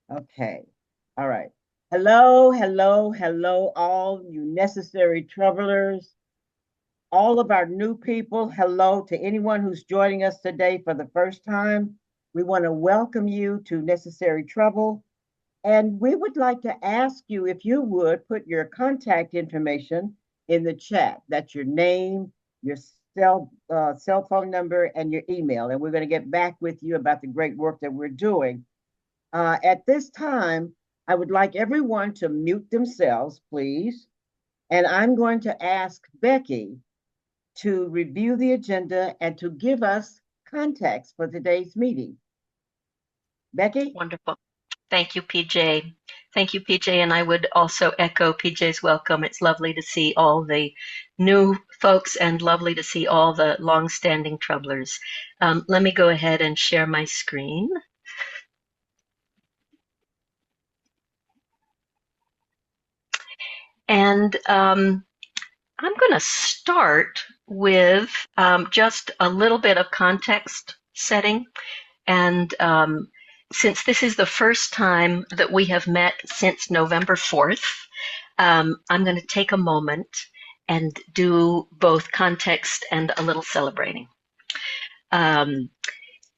Okay. All right. Hello, hello, hello, all you necessary travelers, all of our new people. Hello to anyone who's joining us today for the first time. We want to welcome you to Necessary Trouble. And we would like to ask you if you would put your contact information in the chat. That's your name, your cell phone number, and your email. And we're going to get back with you about the great work that we're doing. At this time, I would like everyone to mute themselves, please. And I'm going to ask Becky to review the agenda and to give us context for today's meeting. Becky? Wonderful. Thank you, PJ. Thank you, PJ. And I would also echo PJ's welcome. It's lovely to see all the new folks and lovely to see all the long-standing troublers. Let me go ahead and share my screen. And I'm going to start with just a little bit of context setting. And since this is the first time that we have met since November 4th, I'm going to take a moment and do both context and a little celebrating.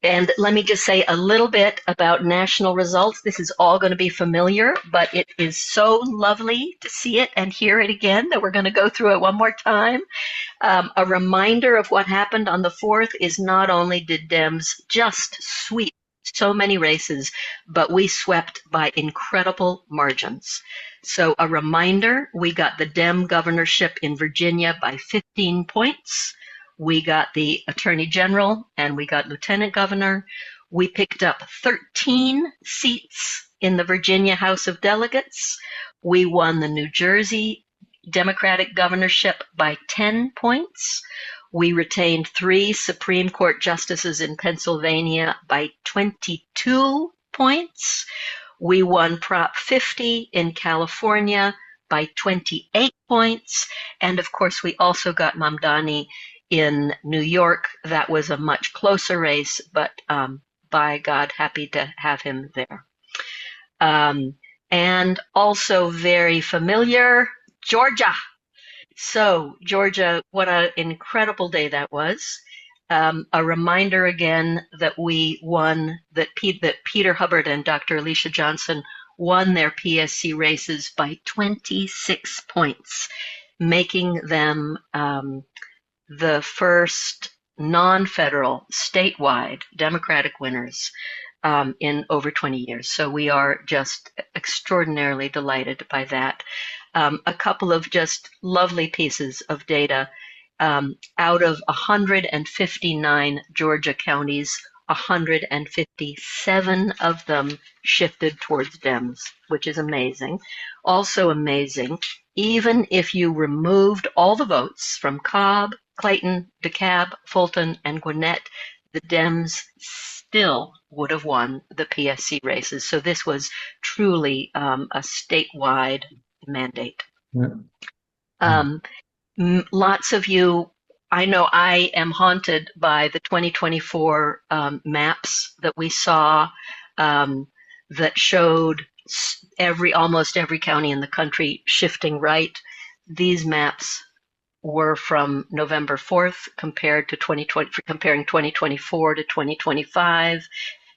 And let me just say a little bit about national results. This is all going to be familiar, but it is so lovely to see it and hear it again that we're going to go through it one more time. A reminder of what happened on the 4th is not only did Dems just sweep so many races, but we swept by incredible margins. So a reminder, we got the Dem governorship in Virginia by 15 points. We got the Attorney General and we got Lieutenant Governor. We picked up 13 seats in the Virginia House of Delegates. We won the New Jersey Democratic governorship by 10 points. We retained 3 Supreme Court justices in Pennsylvania by 22 points. We won Prop 50 in California by 28 points. And of course, we also got Mamdani in New York. That was a much closer race, but by God, happy to have him there. And also very familiar, Georgia. So, Georgia, what an incredible day that was. A reminder again that we won, that Peter Hubbard and Dr. Alicia Johnson won their PSC races by 26 points, making them the first non-federal statewide Democratic winners in over 20 years. So we are just extraordinarily delighted by that. A couple of just lovely pieces of data. Out of 159 Georgia counties, 157 of them shifted towards Dems, which is amazing. Also amazing, even if you removed all the votes from Cobb, Clayton, DeKalb, Fulton, and Gwinnett, the Dems still would have won the PSC races. So this was truly a statewide mandate. Lots of you, I know I am haunted by the 2024 maps that we saw that showed almost every county in the country shifting right. These maps were from November 4th comparing 2024 to 2025.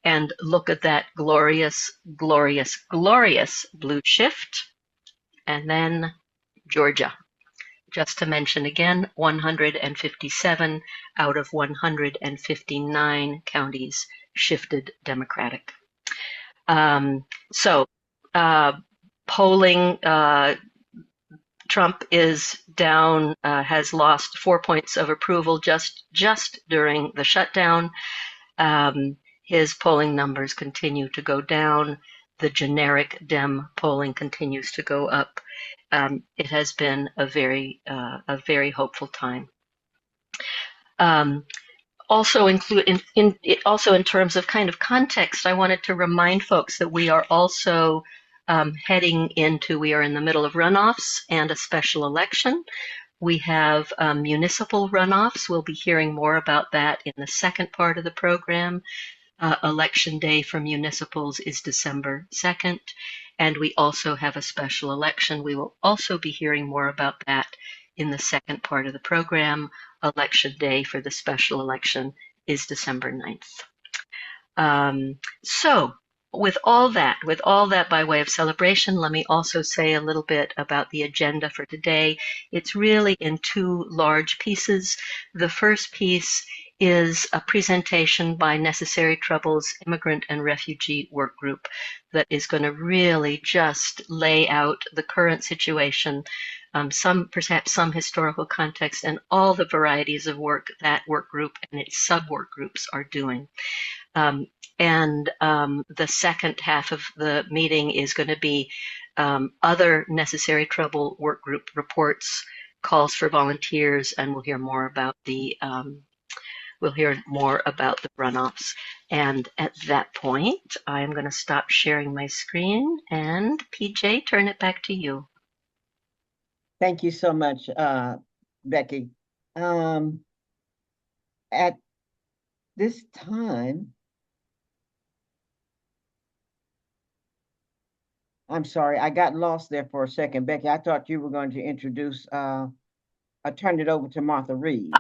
And look at that glorious, glorious, glorious blue shift. And then Georgia. Just to mention again, 157 out of 159 counties shifted Democratic. Polling, Trump is down, has lost 4 points of approval just during the shutdown. His polling numbers continue to go down. The generic Dem polling continues to go up. It has been a very hopeful time. Also in terms of kind of context, I wanted to remind folks that we are also we are in the middle of runoffs and a special election. We have municipal runoffs. We'll be hearing more about that in the second part of the program. Election day for municipals is December 2nd, and we also have a special election. We will also be hearing more about that in the second part of the program. Election day for the special election is December 9th. So with all that by way of celebration, let me also say a little bit about the agenda for today. It's really in two large pieces. The first piece is a presentation by Necessary Troubles Immigrant and Refugee Workgroup that is going to really just lay out the current situation, perhaps some historical context, and all the varieties of work that work group and its sub-work groups are doing. And the second half of the meeting is going to be other Necessary Trouble work group reports, calls for volunteers, and we'll hear more about the runoffs. And at that point, I'm going to stop sharing my screen, and PJ, turn it back to you. Thank you so much, Becky. At this time, I'm sorry, I got lost there for a second. Becky, I thought you were going to introduce, I turned it over to Martha Reeves.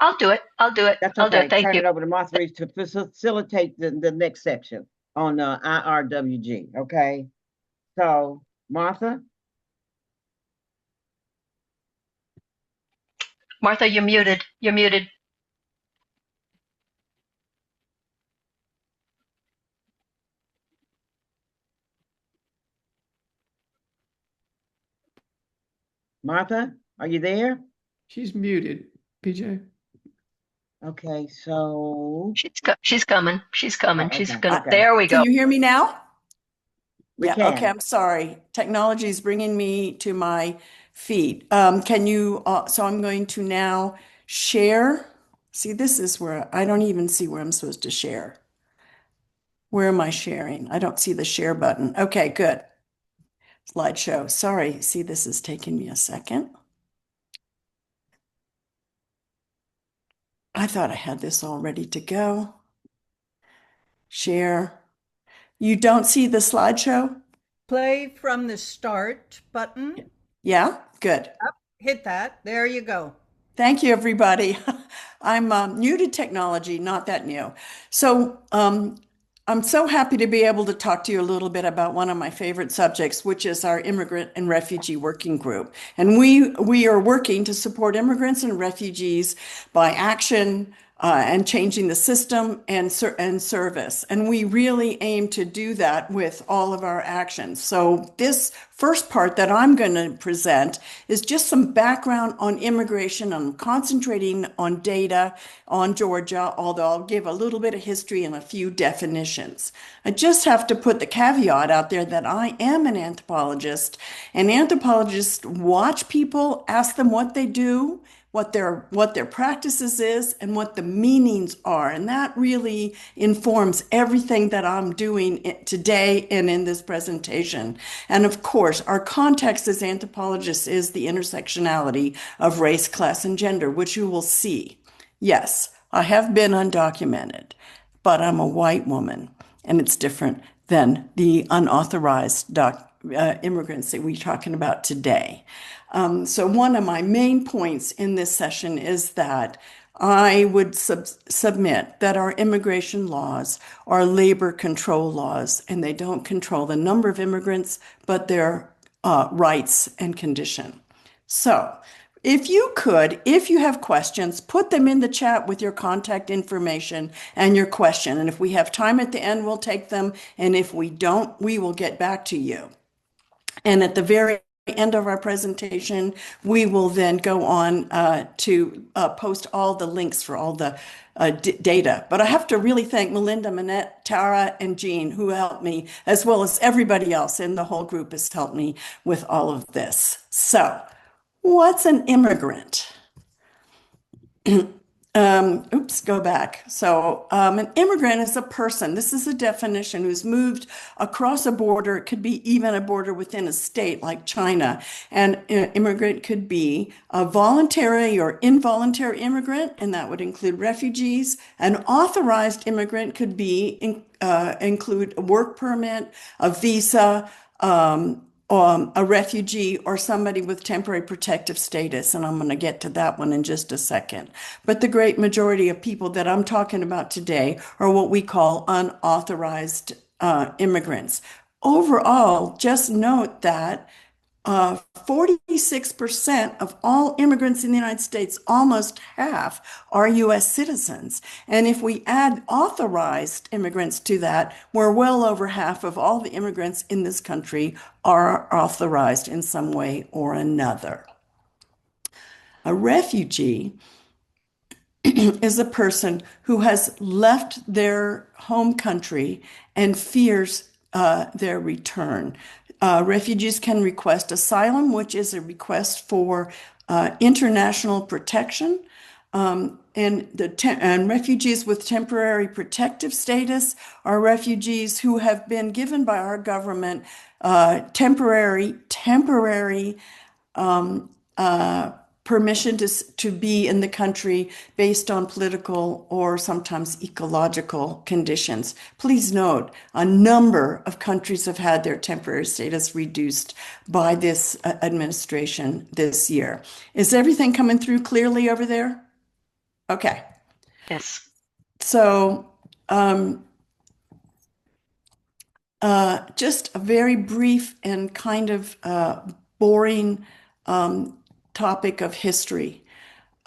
I'll do it. That's I'll do okay. it. Thank Turn you. it over to Martha Reeves to facilitate the next section on IRWG, okay? So, Martha? Martha, you're muted. You're muted. Martha, are you there? She's muted, PJ. Okay, so She's coming. She's coming. okay, She's gonna. okay. There we go. Can you hear me now? We Yeah, can. okay, I'm sorry. Technology is bringing me to my feed. Can you, so I'm going to now share. See, this is where I don't even see where I'm supposed to share. Where am I sharing? I don't see the share button. Okay, good. Slideshow. Sorry, see, this is taking me a second. I thought I had this all ready to go. Share. You don't see the slideshow? Play from the start button. Yeah, good. Hit that. There you go. Thank you, everybody. I'm new to technology, not that new. So I'm so happy to be able to talk to you a little bit about one of my favorite subjects, which is our Immigrant and Refugee Working Group. And we are working to support immigrants and refugees by action, and changing the system and service. And we really aim to do that with all of our actions. So this first part that I'm going to present is just some background on immigration. I'm concentrating on data on Georgia, although I'll give a little bit of history and a few definitions. I just have to put the caveat out there that I am an anthropologist, and anthropologists watch people, ask them what they do, what their practices is, and what the meanings are. And that really informs everything that I'm doing today and in this presentation. And of course, our context as anthropologists is the intersectionality of race, class, and gender, which you will see. Yes, I have been undocumented, but I'm a white woman, and it's different than the unauthorized immigrants that we're talking about today. So one of my main points in this session is that I would submit that our immigration laws are labor control laws, and they don't control the number of immigrants, but their rights and condition. So if you have questions, put them in the chat with your contact information and your question. And if we have time at the end, we'll take them. And if we don't, we will get back to you. And at the very end of our presentation, we will then go on to post all the links for all the data. But I have to really thank Melinda, Manette, Tara, and Jean, who helped me, as well as everybody else in the whole group has helped me with all of this. So, what's an immigrant? Oops, go back. So, an immigrant is a person. This is a definition who's moved across a border. It could be even a border within a state like China. And an immigrant could be a voluntary or involuntary immigrant, and that would include refugees. An authorized immigrant could include a work permit, a visa, a refugee, or somebody with temporary protective status. And I'm going to get to that one in just a second. But the great majority of people that I'm talking about today are what we call unauthorized immigrants. Overall, just note that 46% of all immigrants in the United States, almost half, are US citizens. And if we add authorized immigrants to that, we're well over half of all the immigrants in this country are authorized in some way or another. A refugee is a person who has left their home country and fears their return. Refugees can request asylum, which is a request for international protection. And refugees with temporary protective status are refugees who have been given by our government temporary permission to be in the country based on political or sometimes ecological conditions. Please note, a number of countries have had their temporary status reduced by this administration this year. Is everything coming through clearly over there? Okay. Yes. So, just a very brief and kind of boring topic of history.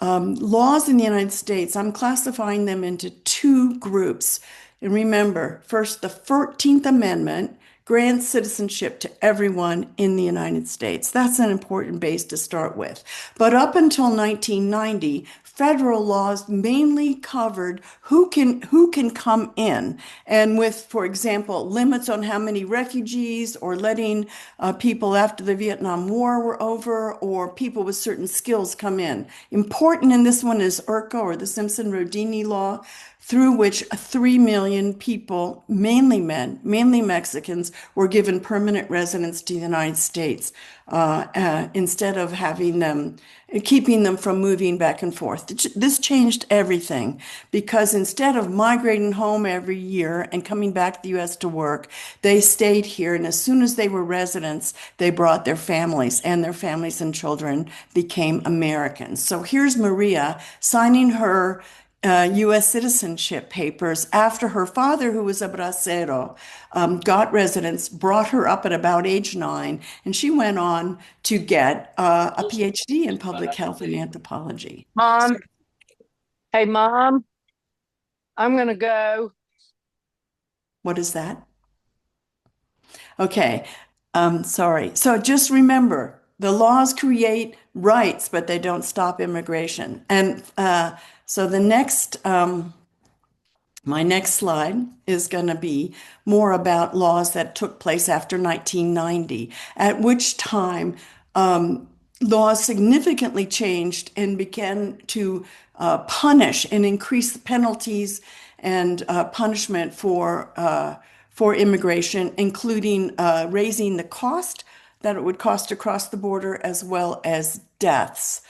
Laws in the United States, I'm classifying them into two groups. And remember, first, the 14th Amendment grants citizenship to everyone in the United States. That's an important base to start with. But up until 1990, federal laws mainly covered who can come in, and with, for example, limits on how many refugees or letting people after the Vietnam War were over, or people with certain skills come in. Important in this one is IRCA, or the Simpson-Rodini law, through which 3 million people, mainly men, mainly Mexicans, were given permanent residence to the United States instead of keeping them from moving back and forth. This changed everything because instead of migrating home every year and coming back to the U.S. to work, they stayed here. And as soon as they were residents, they brought their families, and their families and children became Americans. So here's Maria signing her U.S. citizenship papers after her father, who was a bracero, got residence, brought her up at about age 9, and she went on to get a PhD in public health and anthropology. Mom, hey, Mom, I'm going to go. What is that? Okay, sorry. So just remember, the laws create rights, but they don't stop immigration. And so my next slide is going to be more about laws that took place after 1990, at which time laws significantly changed and began to punish and increase the penalties and punishment for immigration, including raising the cost that it would cost to cross the border, as well as deaths.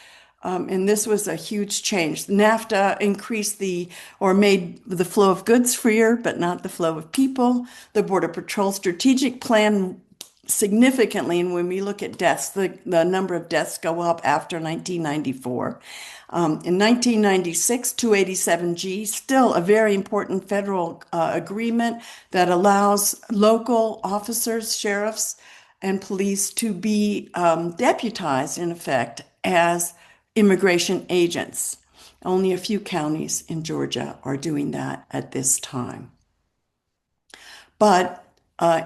And this was a huge change. NAFTA increased made the flow of goods freer, but not the flow of people. The Border Patrol Strategic Plan significantly, and when we look at deaths, the number of deaths go up after 1994. In 1996, 287G, still a very important federal agreement that allows local officers, sheriffs, and police to be deputized, in effect, as immigration agents. Only a few counties in Georgia are doing that at this time. But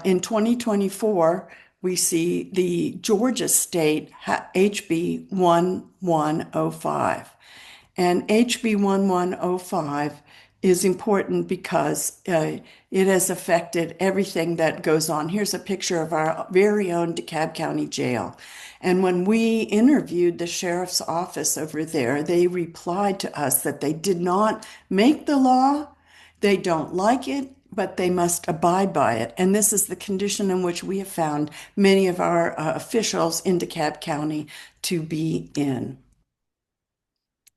in 2024, we see the Georgia state HB 1105. And HB 1105 is important because it has affected everything that goes on. Here's a picture of our very own DeKalb County Jail. And when we interviewed the sheriff's office over there, they replied to us that they did not make the law, they don't like it, but they must abide by it. And this is the condition in which we have found many of our officials in DeKalb County to be in.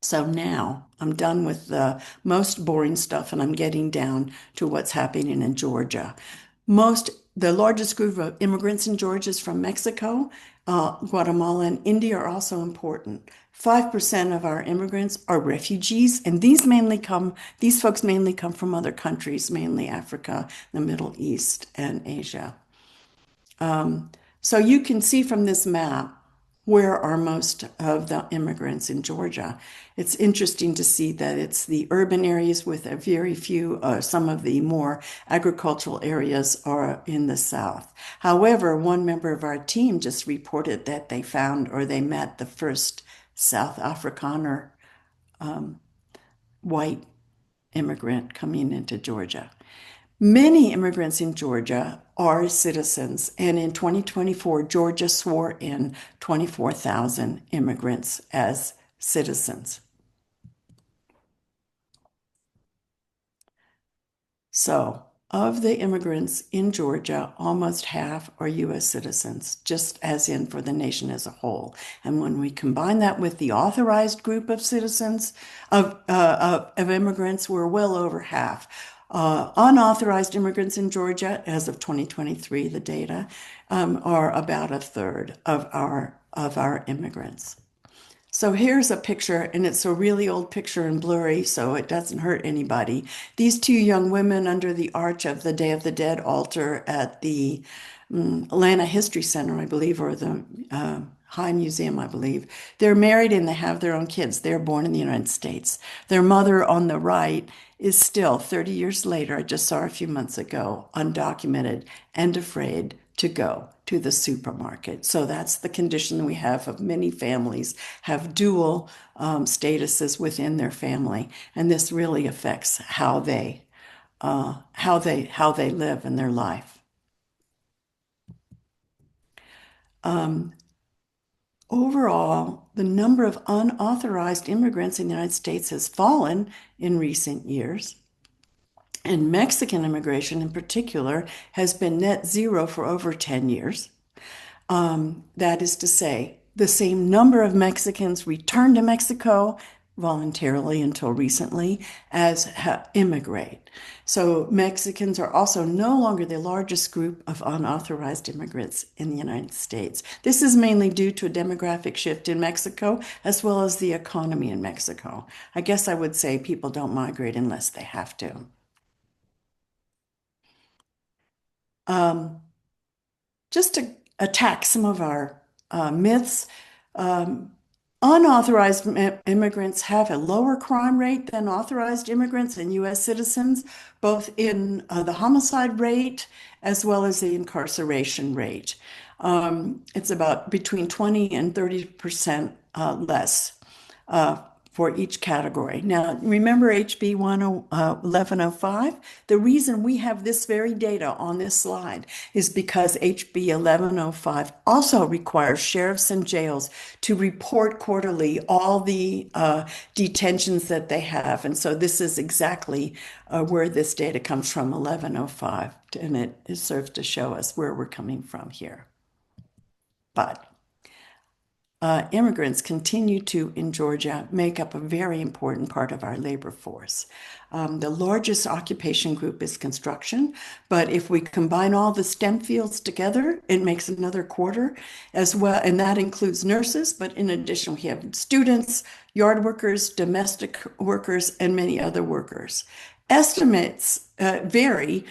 So now I'm done with the most boring stuff and I'm getting down to what's happening in Georgia. The largest group of immigrants in Georgia is from Mexico. Guatemala and India are also important. 5% of our immigrants are refugees, and these folks mainly come from other countries, mainly Africa, the Middle East, and Asia. So you can see from this map where are most of the immigrants in Georgia. It's interesting to see that it's the urban areas with a very few, some of the more agricultural areas are in the south. However, one member of our team just reported that they found or they met the first South Afrikaner white immigrant coming into Georgia. Many immigrants in Georgia are citizens, and in 2024, Georgia swore in 24,000 immigrants as citizens. So, of the immigrants in Georgia, almost half are U.S. citizens, just as in for the nation as a whole. And when we combine that with the authorized group of citizens, of immigrants, we're well over half. Unauthorized immigrants in Georgia, as of 2023, the data, are about a third of our immigrants. So here's a picture, and it's a really old picture and blurry, so it doesn't hurt anybody. These two young women under the arch of the Day of the Dead altar at the Atlanta History Center, I believe, or the High Museum, I believe. They're married and they have their own kids. They're born in the United States. Their mother on the right is still, 30 years later, I just saw her a few months ago, undocumented and afraid to go to the supermarket. So that's the condition we have of many families have dual statuses within their family, and this really affects how they live in their life. Overall, the number of unauthorized immigrants in the United States has fallen in recent years. And Mexican immigration in particular has been net zero for over 10 years. That is to say, the same number of Mexicans returned to Mexico voluntarily until recently as immigrate. So Mexicans are also no longer the largest group of unauthorized immigrants in the United States. This is mainly due to a demographic shift in Mexico as well as the economy in Mexico. I guess I would say people don't migrate unless they have to. Just to attack some of our myths, unauthorized immigrants have a lower crime rate than authorized immigrants and U.S. citizens, both in the homicide rate as well as the incarceration rate. It's about between 20 and 30% less for each category. Now, remember HB 1105? The reason we have this very data on this slide is because HB 1105 also requires sheriffs and jails to report quarterly all the detentions that they have. And so this is exactly where this data comes from, 1105, and it serves to show us where we're coming from here. But immigrants continue to, in Georgia, make up a very important part of our labor force. The largest occupation group is construction, but if we combine all the STEM fields together, it makes another quarter as well, and that includes nurses, but in addition, we have students, yard workers, domestic workers, and many other workers. Estimates vary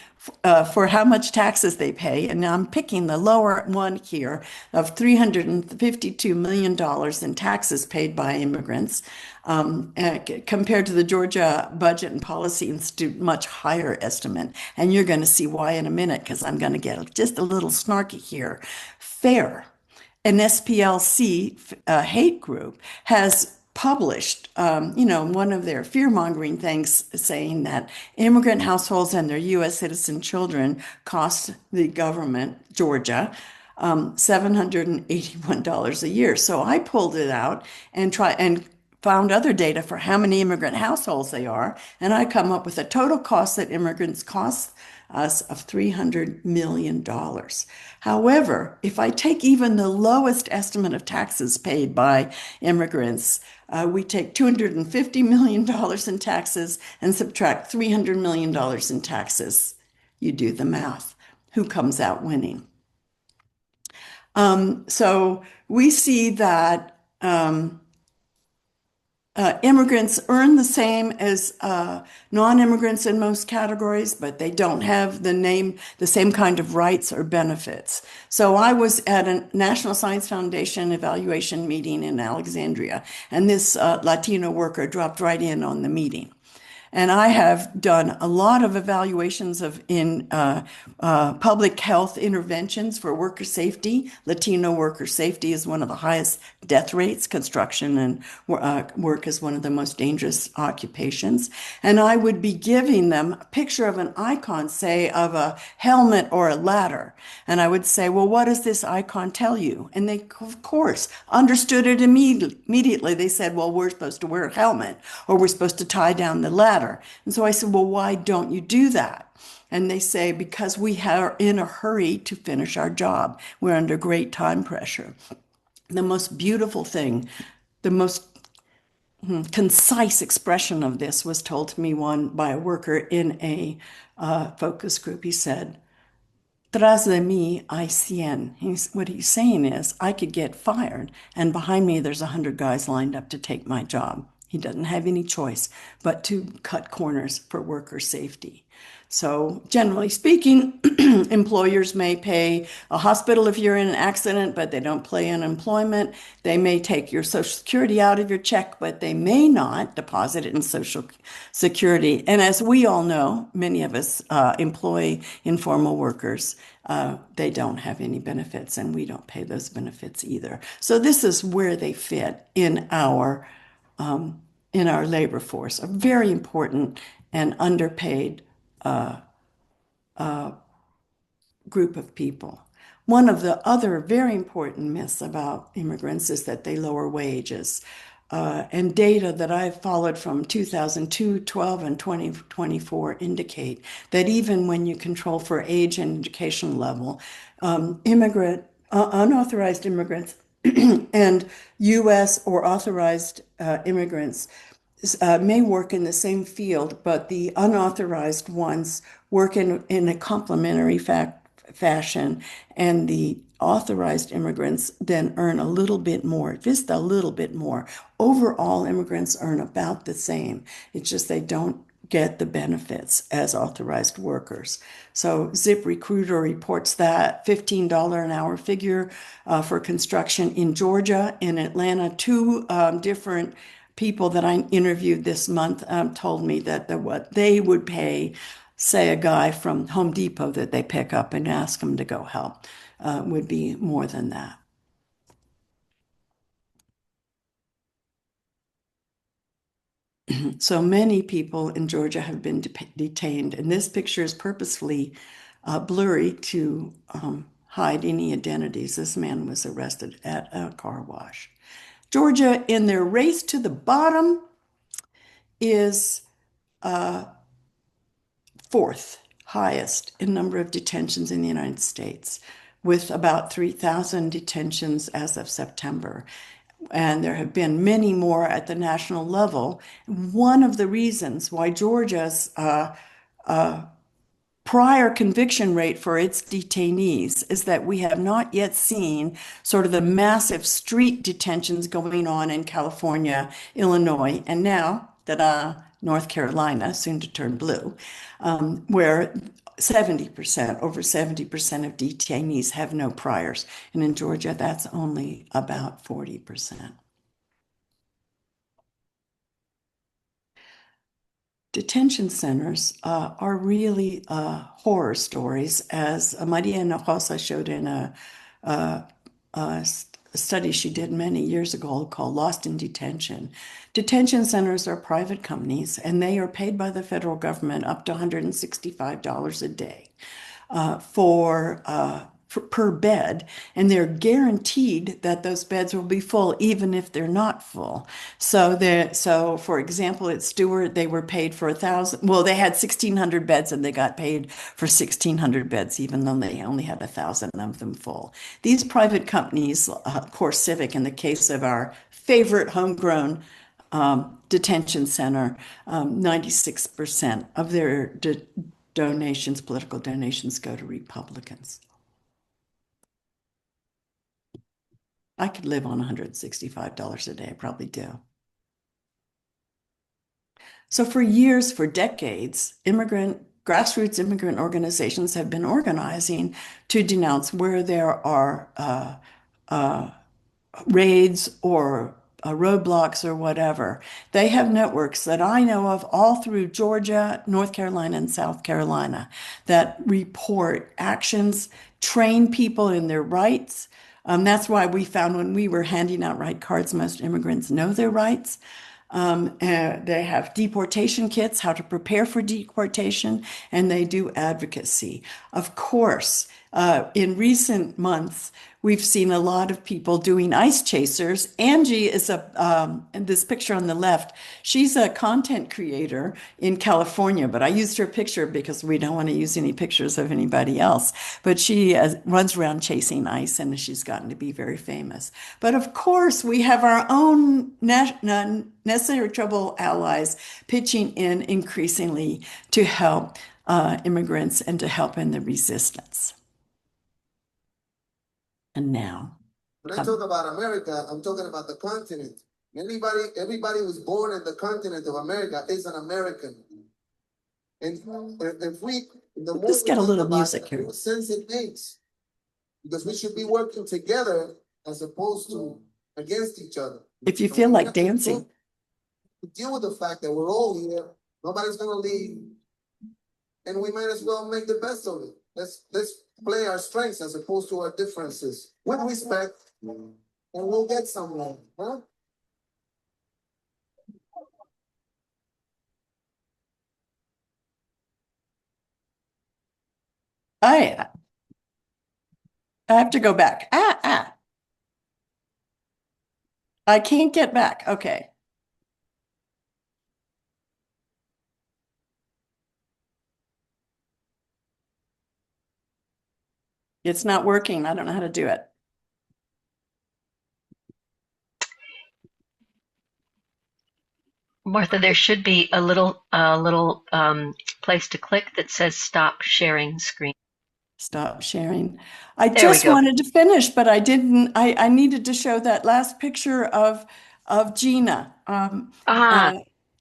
for how much taxes they pay, and I'm picking the lower one here of $352 million in taxes paid by immigrants compared to the Georgia Budget and Policy Institute much higher estimate. And you're going to see why in a minute, because I'm going to get just a little snarky here. FAIR, an SPLC hate group, has published, one of their fear-mongering things saying that immigrant households and their U.S. citizen children cost the government, Georgia, $781 a year. So I pulled it out and found other data for how many immigrant households they are, and I come up with a total cost that immigrants cost us of $300 million. However, if I take even the lowest estimate of taxes paid by immigrants, we take $250 million in taxes and subtract $300 million in taxes. You do the math. Who comes out winning? So we see that immigrants earn the same as non-immigrants in most categories, but they don't have the same kind of rights or benefits. So I was at a National Science Foundation evaluation meeting in Alexandria, and this Latino worker dropped right in on the meeting. And I have done a lot of evaluations in public health interventions for worker safety. Latino worker safety is one of the highest death rates. Construction and work is one of the most dangerous occupations. And I would be giving them a picture of an icon, say, of a helmet or a ladder. And I would say, well, what does this icon tell you? And they, of course, understood it immediately. They said, well, we're supposed to wear a helmet, or we're supposed to tie down the ladder. And so I said, well, why don't you do that? And they say, because we are in a hurry to finish our job. We're under great time pressure. The most beautiful thing, the most concise expression of this was told to me by a worker in a focus group. He said, Tras de mí hay 100. What he's saying is, I could get fired, and behind me there's 100 guys lined up to take my job. He doesn't have any choice but to cut corners for worker safety. So generally speaking, employers may pay a hospital if you're in an accident, but they don't pay unemployment. They may take your Social Security out of your check, but they may not deposit it in Social Security. And as we all know, many of us employ informal workers. They don't have any benefits, and we don't pay those benefits either. So this is where they fit in our labor force, a very important and underpaid group of people. One of the other very important myths about immigrants is that they lower wages. And data that I've followed from 2002, 12, and 2024 indicate that even when you control for age and education level, unauthorized immigrants and U.S. or authorized immigrants may work in the same field, but the unauthorized ones work in a complementary fashion, and the authorized immigrants then earn a little bit more, just a little bit more. Overall, immigrants earn about the same. It's just they don't get the benefits as authorized workers. So ZipRecruiter reports that $15 an hour figure for construction in Georgia. In Atlanta, two different people that I interviewed this month told me that what they would pay, say, a guy from Home Depot that they pick up and ask him to go help would be more than that. So many people in Georgia have been detained, and this picture is purposefully blurry to hide any identities. This man was arrested at a car wash. Georgia, in their race to the bottom, is fourth highest in number of detentions in the United States, with about 3,000 detentions as of September. And there have been many more at the national level. One of the reasons why Georgia's prior conviction rate for its detainees is that we have not yet seen sort of the massive street detentions going on in California, Illinois, and now North Carolina, soon to turn blue, where 70%, over 70% of detainees have no priors. And in Georgia, that's only about 40%. Detention centers are really horror stories, as Maria Hinojosa showed in a study she did many years ago called Lost in Detention. Detention centers are private companies, and they are paid by the federal government up to $165 a day per bed, and they're guaranteed that those beds will be full even if they're not full. So for example, at Stewart, they were paid for 1,000. Well, they had 1,600 beds, and they got paid for 1,600 beds, even though they only had 1,000 of them full. These private companies, Core Civic, in the case of our favorite homegrown detention center, 96% of their donations, political donations, go to Republicans. I could live on $165 a day. I probably do. So for years, for decades, grassroots immigrant organizations have been organizing to denounce where there are raids or roadblocks or whatever. They have networks that I know of all through Georgia, North Carolina, and South Carolina that report actions, train people in their rights. That's why we found when we were handing out right cards, most immigrants know their rights. They have deportation kits, how to prepare for deportation, and they do advocacy. Of course, in recent months, we've seen a lot of people doing ice chasers. Angie is in this picture on the left, she's a content creator in California, but I used her picture because we don't want to use any pictures of anybody else. But she runs around chasing ice, and she's gotten to be very famous. But of course, we have our own necessary trouble allies pitching in increasingly to help immigrants and to help in the resistance. And now, when I talk about America, I'm talking about the continent. Everybody who's born in the continent of America is an American. And if we, the more let's get a little music the here. more sense it makes, because we should be working together as opposed to against each other. If you feel like dancing, to deal with the fact that we're all here, nobody's gonna leave, and we might as well make the best of it. Let's play our strengths as opposed to our differences with respect, and we'll get somewhere, huh? I have to go back. I can't get back. Okay. It's not working. I don't know how to do it. Martha, there should be a little place to click that says stop sharing screen. Stop sharing. I There we just go. wanted to finish, but I didn't. I needed to show that last picture of Gina.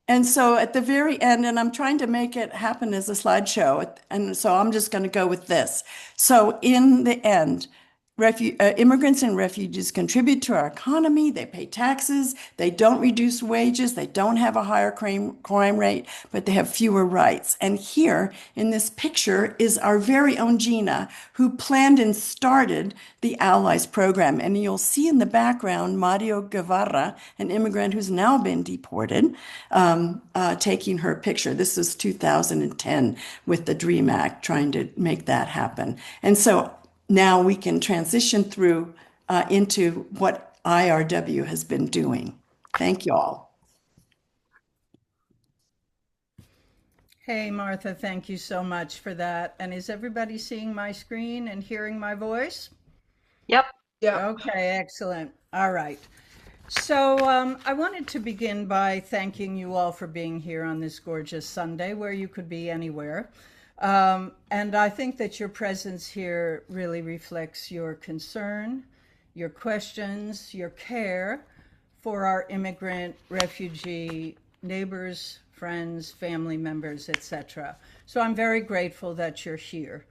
And so at the very end, and I'm trying to make it happen as a slideshow, and so I'm just going to go with this. So in the end, immigrants and refugees contribute to our economy. They pay taxes. They don't reduce wages. They don't have a higher crime rate, but they have fewer rights. And here in this picture is our very own Gina, who planned and started the Allies program. And you'll see in the background Mario Guevara, an immigrant who's now been deported, taking her picture. This is 2010 with the DREAM Act, trying to make that happen. And so now we can transition through into what IRW has been doing. Thank you all. Hey, Martha, thank you so much for that. And is everybody seeing my screen and hearing my voice? Yep. Yeah. Okay, excellent. All right. So I wanted to begin by thanking you all for being here on this gorgeous Sunday where you could be anywhere. And I think that your presence here really reflects your concern, your questions, your care for our immigrant, refugee neighbors, friends, family members, etc. So I'm very grateful that you're here.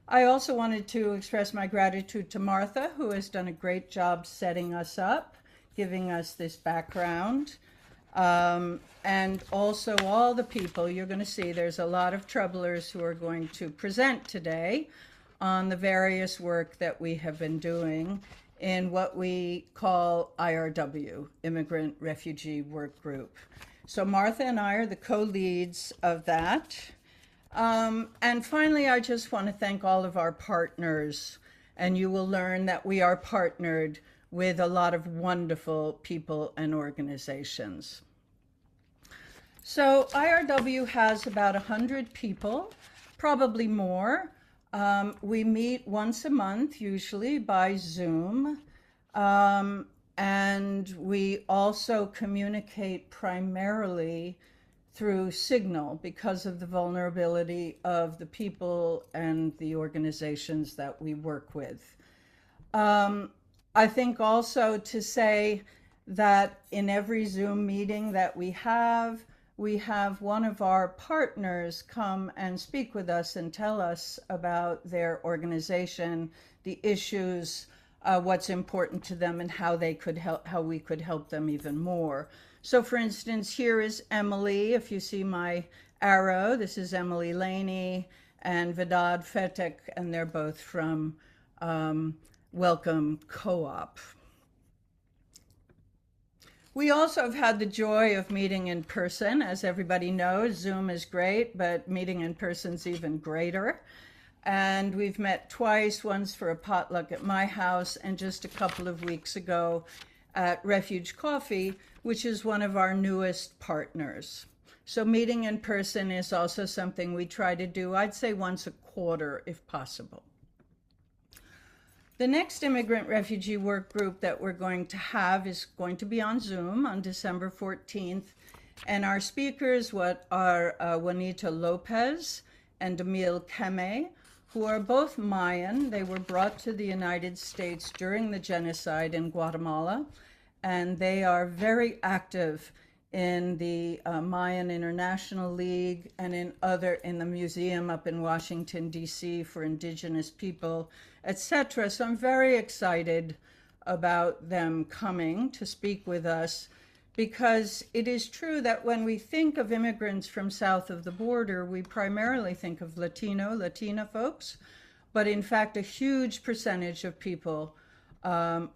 I also wanted to express my gratitude to Martha, who has done a great job setting us up, giving us this background. And also all the people, you're going to see there's a lot of troublers who are going to present today on the various work that we have been doing in what we call IRW, Immigrant Refugee Workgroup. So Martha and I are the co-leads of that. And finally, I just want to thank all of our partners, and you will learn that we are partnered with a lot of wonderful people and organizations. So IRW has about 100 people, probably more. We meet once a month, usually by Zoom. And we also communicate primarily through Signal because of the vulnerability of the people and the organizations that we work with. I think also to say that in every Zoom meeting that we have one of our partners come and speak with us and tell us about their organization, the issues, what's important to them, and how they could help, how we could help them even more. So for instance, here is Emily. If you see my arrow, this is Emily Laney and Vedad Fetek, and they're both from Welcome Co-op. We also have had the joy of meeting in person. As everybody knows, Zoom is great, but meeting in person's even greater. And we've met twice, once for a potluck at my house, and just a couple of weeks ago at Refuge Coffee, which is one of our newest partners. So meeting in person is also something we try to do, I'd say once a quarter if possible. The next Immigrant Refugee Work Group that we're going to have is going to be on Zoom on December 14th. And our speakers are Juanita Lopez and Emil Keme, who are both Mayan. They were brought to the United States during the genocide in Guatemala, and they are very active in the Mayan International League and in the museum up in Washington, D.C. for Indigenous people, etc. So I'm very excited about them coming to speak with us, because it is true that when we think of immigrants from south of the border, we primarily think of Latina folks, but in fact, a huge percentage of people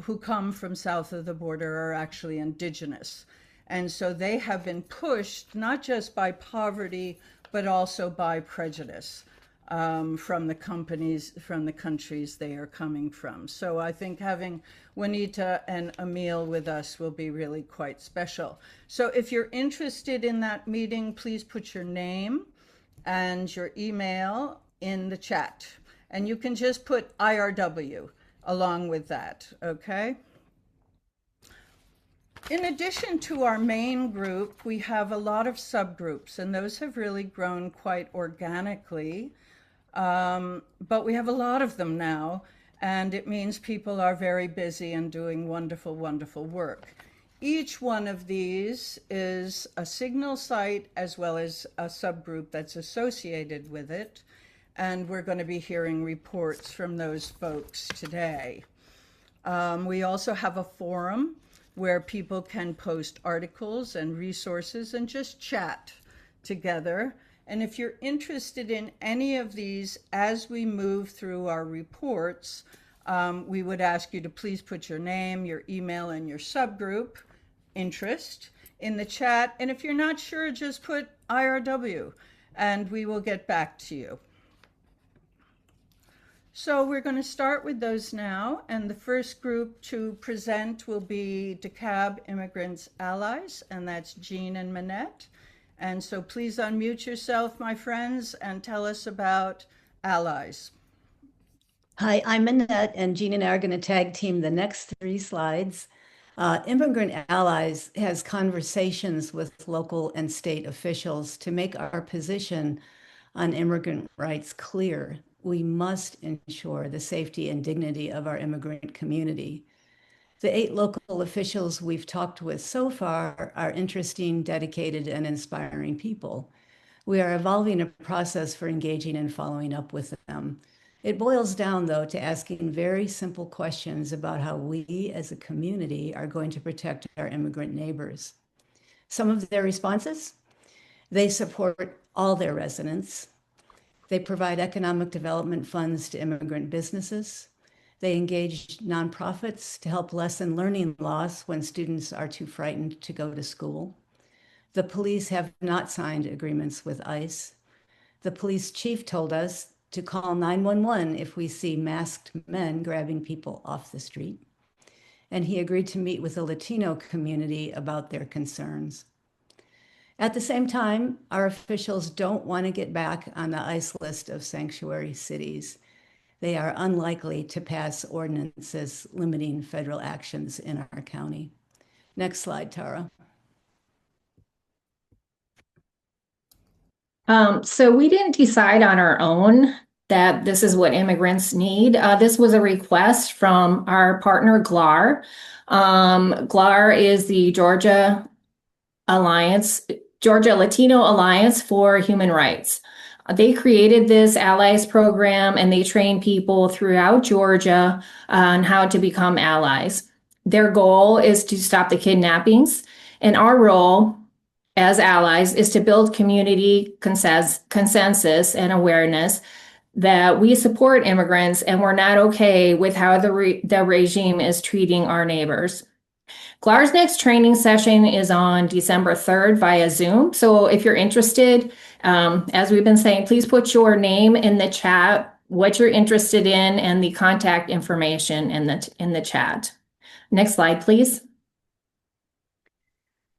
who come from south of the border are actually Indigenous. And so they have been pushed not just by poverty, but also by prejudice from the countries they are coming from. So I think having Juanita and Emil with us will be really quite special. So if you're interested in that meeting, please put your name and your email in the chat. And you can just put IRW along with that, okay? In addition to our main group, we have a lot of subgroups, and those have really grown quite organically. But we have a lot of them now, and it means people are very busy and doing wonderful, wonderful work. Each one of these is a Signal site as well as a subgroup that's associated with it, and we're going to be hearing reports from those folks today. We also have a forum where people can post articles and resources and just chat together. And if you're interested in any of these as we move through our reports, we would ask you to please put your name, your email, and your subgroup interest in the chat. And if you're not sure, just put IRW and we will get back to you. So we're going to start with those now, and the first group to present will be DeKalb Immigrants Allies, and that's Jean and Manette. And so please unmute yourself, my friends, and tell us about Allies. Hi, I'm Manette, and Jean and I are going to tag team the next 3 slides. Immigrant Allies has conversations with local and state officials to make our position on immigrant rights clear. We must ensure the safety and dignity of our immigrant community. The 8 local officials we've talked with so far are interesting, dedicated, and inspiring people. We are evolving a process for engaging and following up with them. It boils down, though, to asking very simple questions about how we as a community are going to protect our immigrant neighbors. Some of their responses: they support all their residents. They provide economic development funds to immigrant businesses. They engage nonprofits to help lessen learning loss when students are too frightened to go to school. The police have not signed agreements with ICE. The police chief told us to call 911 if we see masked men grabbing people off the street. And he agreed to meet with the Latino community about their concerns. At the same time, our officials don't want to get back on the ICE list of sanctuary cities. They are unlikely to pass ordinances limiting federal actions in our county. Next slide, Tara. So we didn't decide on our own that this is what immigrants need. This was a request from our partner, GLAR. GLAR is the Georgia Latino Alliance for Human Rights. They created this allies program and they train people throughout Georgia on how to become allies. Their goal is to stop the kidnappings, and our role as allies is to build community consensus and awareness that we support immigrants and we're not okay with how the regime is treating our neighbors. GLAR's next training session is on December 3rd via Zoom. So if you're interested, as we've been saying, please put your name in the chat, what you're interested in, and the contact information in the chat. Next slide, please.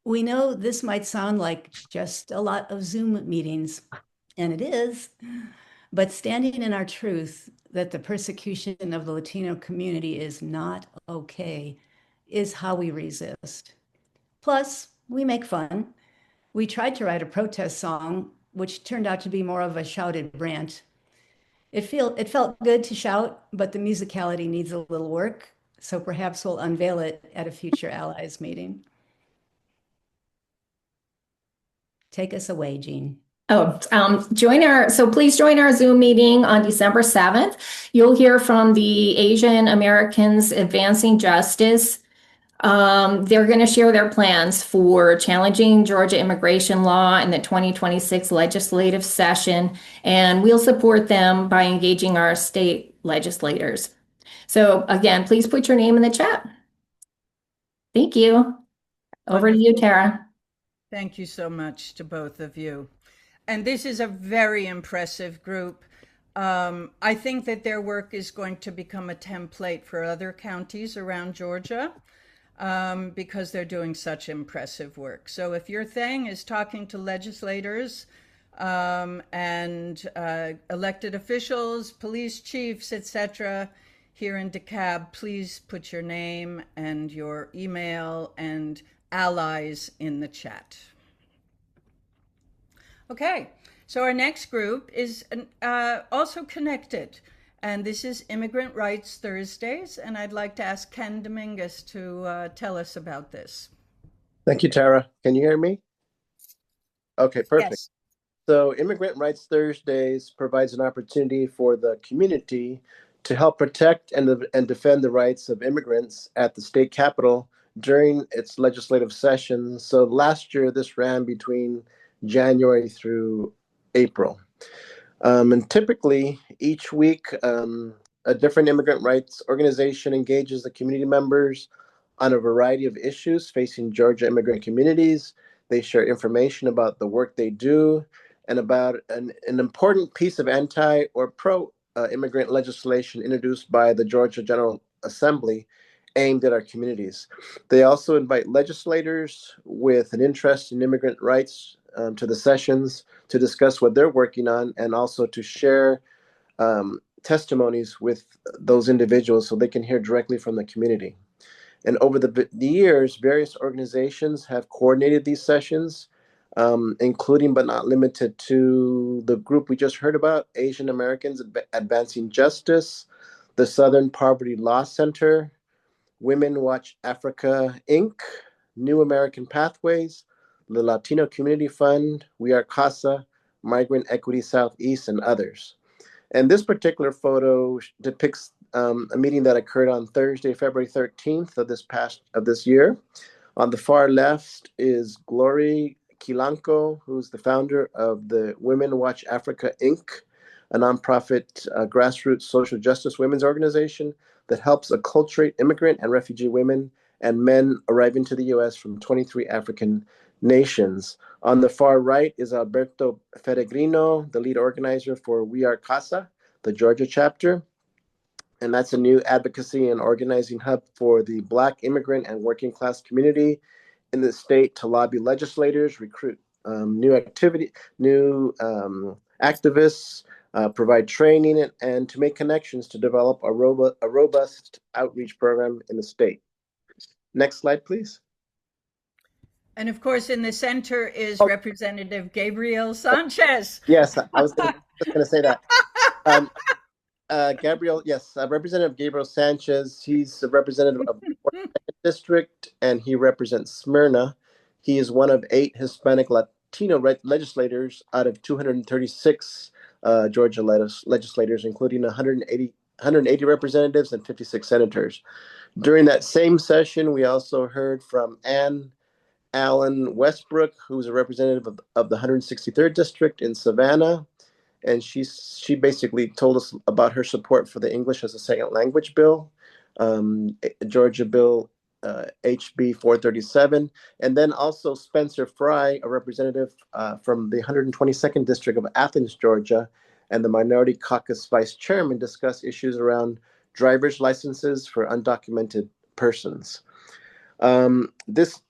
We know this might sound like just a lot of Zoom meetings, and it is, but standing in our truth that the persecution of the Latino community is not okay is how we resist. Plus, we make fun. We tried to write a protest song, which turned out to be more of a shouted rant. It felt good to shout, but the musicality needs a little work, so perhaps we'll unveil it at a future Allies meeting. Take us away, Jean. Please join our Zoom meeting on December 7th. You'll hear from the Asian Americans Advancing Justice. They're going to share their plans for challenging Georgia immigration law in the 2026 legislative session, and we'll support them by engaging our state legislators. So again, please put your name in the chat. Thank you. Over to you, Tara. Thank you so much to both of you. And this is a very impressive group. I think that their work is going to become a template for other counties around Georgia because they're doing such impressive work. So if your thing is talking to legislators and elected officials, police chiefs, etc., here in DeKalb, please put your name and your email and allies in the chat. Okay, so our next group is also connected, and this is Immigrant Rights Thursdays, and I'd like to ask Ken Dominguez to tell us about this. Thank you, Tara. Can you hear me? Okay, perfect. Yes. So Immigrant Rights Thursdays provides an opportunity for the community to help protect and defend the rights of immigrants at the state capitol during its legislative session. So last year, this ran between January through April. And typically, each week, a different immigrant rights organization engages the community members on a variety of issues facing Georgia immigrant communities. They share information about the work they do and about an important piece of anti or pro-immigrant legislation introduced by the Georgia General Assembly aimed at our communities. They also invite legislators with an interest in immigrant rights to the sessions to discuss what they're working on and also to share testimonies with those individuals so they can hear directly from the community. And over the years, various organizations have coordinated these sessions, including but not limited to the group we just heard about, Asian Americans Advancing Justice, the Southern Poverty Law Center, Women Watch Africa, Inc., New American Pathways, the Latino Community Fund, We Are CASA, Migrant Equity Southeast, and others. And this particular photo depicts a meeting that occurred on Thursday, February 13th of this year. On the far left is Glory Kilanko, who's the founder of the Women Watch Africa, Inc., a nonprofit grassroots social justice women's organization that helps acculturate immigrant and refugee women and men arriving to the U.S. from 23 African nations. On the far right is Alberto Feregrino, the lead organizer for We Are Casa, the Georgia chapter. And that's a new advocacy and organizing hub for the Black immigrant and working class community in the state to lobby legislators, recruit new activists, provide training, and to make connections to develop a robust outreach program in the state. Next slide, please. And of course, in the center is Representative Gabriel Sanchez. Yes, I was going to say that. Representative Gabriel Sanchez. He's a representative of the district, and he represents Smyrna. He is one of 8 Hispanic Latino legislators out of 236 Georgia legislators, including 180 representatives and 56 senators. During that same session, we also heard from Ann Allen Westbrook, who's a representative of the 163rd district in Savannah. And she basically told us about her support for the English as a second language bill, Georgia Bill HB 437. And then also Spencer Fry, a representative from the 122nd district of Athens, Georgia, and the Minority Caucus vice chairman discussed issues around driver's licenses for undocumented persons. This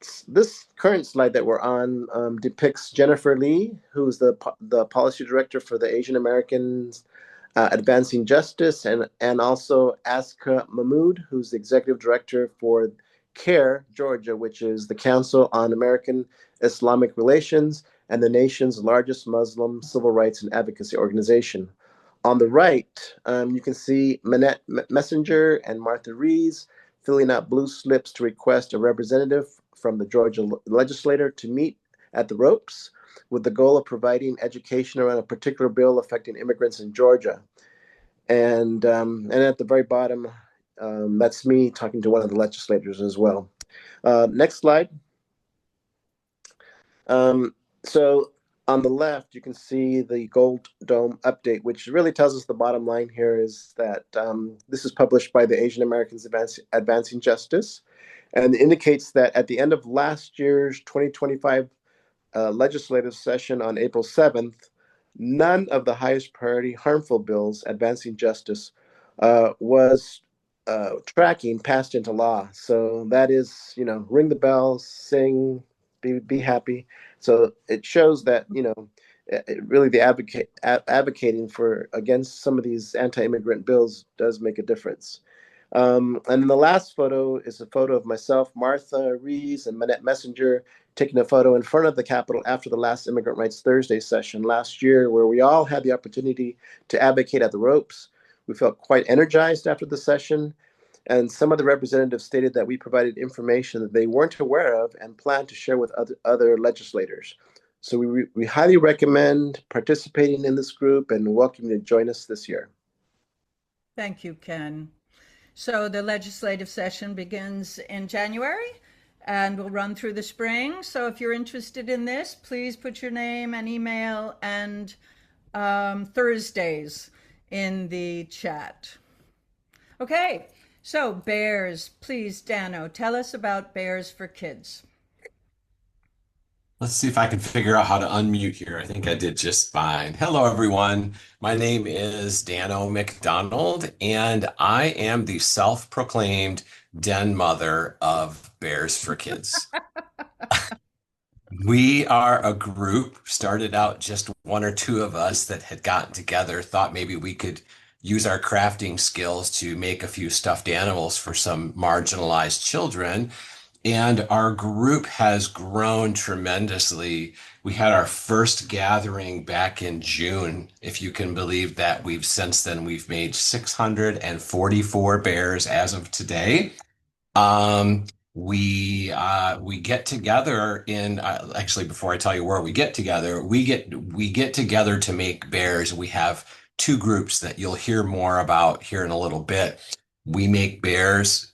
current slide that we're on depicts Jennifer Lee, who's the policy director for the Asian Americans Advancing Justice, and also Aska Mahmood, who's the executive director for CARE Georgia, which is the Council on American Islamic Relations and the nation's largest Muslim civil rights and advocacy organization. On the right, you can see Manette Messenger and Martha Rees filling out blue slips to request a representative from the Georgia legislature to meet at the ropes with the goal of providing education around a particular bill affecting immigrants in Georgia. And at the very bottom, that's me talking to one of the legislators as well. Next slide. So on the left, you can see the Gold Dome update, which really tells us the bottom line here is that this is published by the Asian Americans Advancing Justice, and indicates that at the end of last year's 2025 legislative session on April 7th, none of the highest priority harmful bills advancing justice was tracking passed into law. So that is, ring the bell, sing, be happy. So it shows that, really the advocating for against some of these anti-immigrant bills does make a difference. And then the last photo is a photo of myself, Martha Rees, and Manette Messenger taking a photo in front of the Capitol after the last Immigrant Rights Thursday session last year, where we all had the opportunity to advocate at the ropes. We felt quite energized after the session. And some of the representatives stated that we provided information that they weren't aware of and plan to share with other legislators. So we highly recommend participating in this group and welcome you to join us this year. Thank you, Ken. So the legislative session begins in January and will run through the spring. So if you're interested in this, please put your name and email and Thursdays in the chat. Okay. So bears, please, Dano, tell us about Bears for Kids. Let's see if I can figure out how to unmute here. I think I did just fine. Hello, everyone. My name is Dano McDonald, and I am the self-proclaimed den mother of Bears for Kids. We are a group, started out just one or two of us that had gotten together, thought maybe we could use our crafting skills to make a few stuffed animals for some marginalized children. And our group has grown tremendously. We had our first gathering back in June. If you can believe that, since then we've made 644 bears as of today. We get together in actually, before I tell you where we get together, we get together to make bears. We have two groups that you'll hear more about here in a little bit. We make bears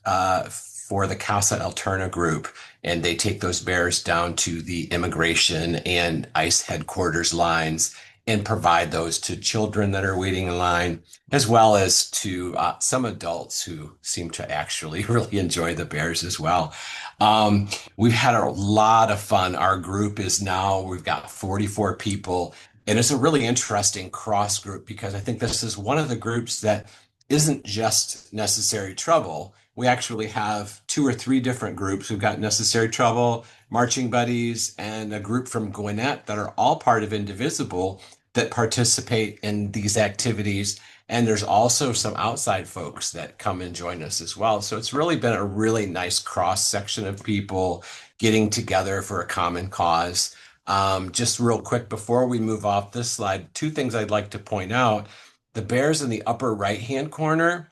for the Casa Alterna group, and they take those bears down to the immigration and ICE headquarters lines, and provide those to children that are waiting in line, as well as to some adults who seem to actually really enjoy the bears as well. We've had a lot of fun. Our group is now, we've got 44 people, and it's a really interesting cross group because I think this is one of the groups that isn't just Necessary Trouble. We actually have 2 or 3 different groups. We've got Necessary Trouble, Marching Buddies, and a group from Gwinnett that are all part of Indivisible that participate in these activities. And there's also some outside folks that come and join us as well. So it's really been a really nice cross section of people getting together for a common cause. Just real quick before we move off this slide, 2 things I'd like to point out. The bears in the upper right-hand corner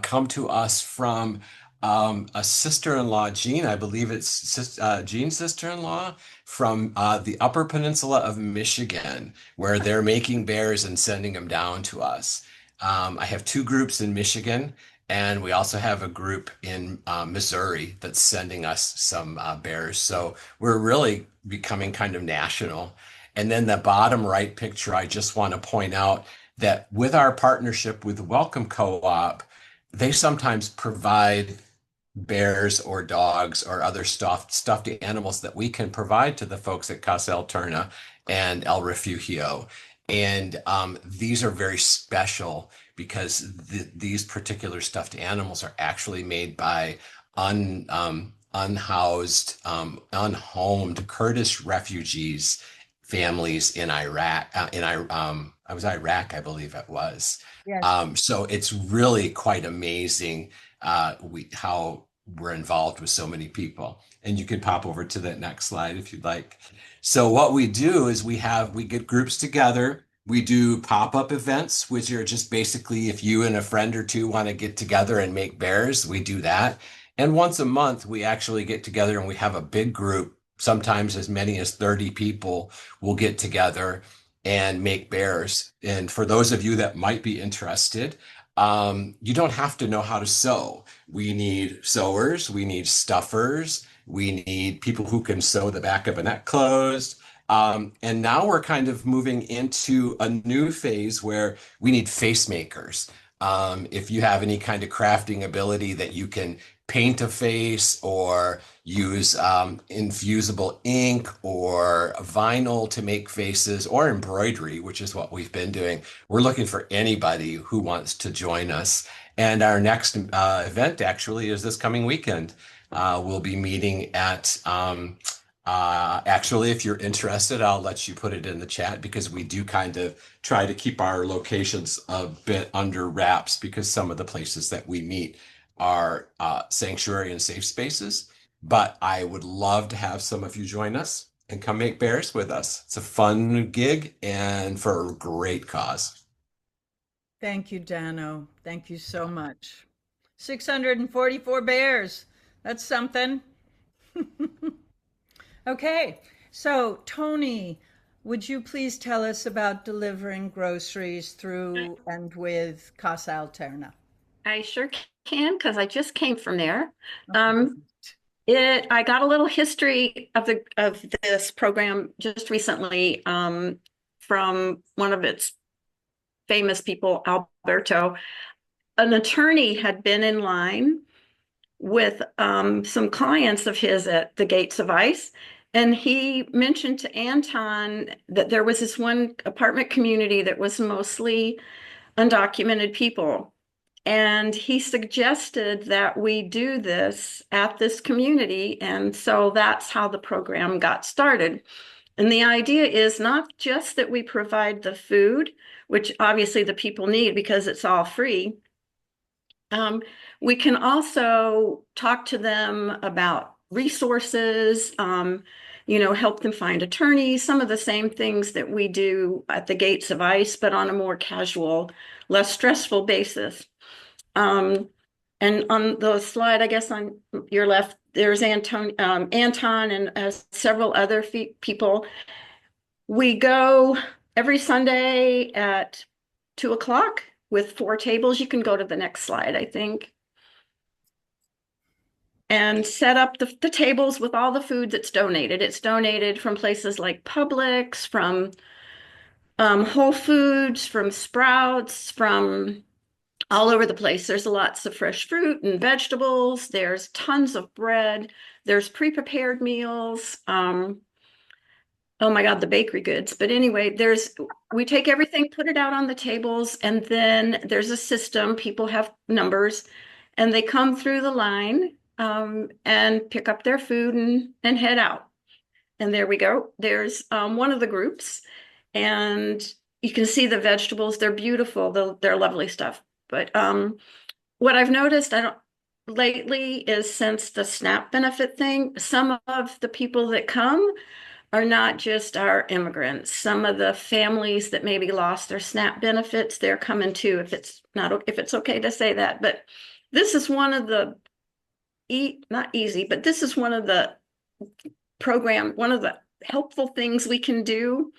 come to us from a sister-in-law, Jean. I believe it's Jean's sister-in-law from the Upper Peninsula of Michigan, where they're making bears and sending them down to us. I have 2 groups in Michigan, and we also have a group in Missouri that's sending us some bears. So we're really becoming kind of national. And then the bottom right picture, I just want to point out that with our partnership with Welcome Co-op, they sometimes provide bears or dogs or other stuffed animals that we can provide to the folks at Casa Alterna and El Refugio. And these are very special because these particular stuffed animals are actually made by unhoused, unhomed Kurdish refugees families in Iraq. I was Iraq, I believe it was. Yes. So it's really quite amazing how we're involved with so many people. And you can pop over to that next slide if you'd like. So what we do is we get groups together. We do pop-up events, which are just basically if you and a friend or 2 want to get together and make bears, we do that. And once a month, we actually get together and we have a big group, sometimes as many as 30 people will get together and make bears. And for those of you that might be interested, you don't have to know how to sew. We need sewers, we need stuffers, we need people who can sew the back of a neck closed. And now we're kind of moving into a new phase where we need face makers. If you have any kind of crafting ability that you can paint a face or use infusible ink or vinyl to make faces or embroidery, which is what we've been doing. We're looking for anybody who wants to join us. And our next event actually is this coming weekend. We'll be meeting at, actually, if you're interested, I'll let you put it in the chat because we do kind of try to keep our locations a bit under wraps because some of the places that we meet are sanctuary and safe spaces. But I would love to have some of you join us and come make bears with us. It's a fun gig and for a great cause. Thank you, Dano. Thank you so much. 644 bears. That's something. Okay, so Tony, would you please tell us about delivering groceries through and with Casa Alterna? I sure can because I just came from there. I got a little history of this program just recently from one of its famous people, Alberto. An attorney had been in line with some clients of his at the Gates of Ice, and he mentioned to Anton that there was this one apartment community that was mostly undocumented people. And he suggested that we do this at this community. And so that's how the program got started. And the idea is not just that we provide the food, which obviously the people need because it's all free. We can also talk to them about resources, help them find attorneys, some of the same things that we do at the Gates of Ice, but on a more casual, less stressful basis. And on the slide, I guess on your left, there's Anton and several other people. We go every Sunday at 2:00 with 4 tables. You can go to the next slide, I think. And set up the tables with all the food that's donated. It's donated from places like Publix, from Whole Foods, from Sprouts, from all over the place. There's lots of fresh fruit and vegetables. There's tons of bread. There's pre-prepared meals. Oh my God, the bakery goods. But anyway, we take everything, put it out on the tables, and then there's a system. People have numbers, and they come through the line and pick up their food and head out. And there we go. There's one of the groups, and you can see the vegetables. They're beautiful. They're lovely stuff. But what I've noticed, lately is, since the SNAP benefit thing, some of the people that come are not just our immigrants. Some of the families that maybe lost their SNAP benefits, they're coming too, if it's okay to say that. But this is one of the not easy, but this is one of the one of the helpful things we can do.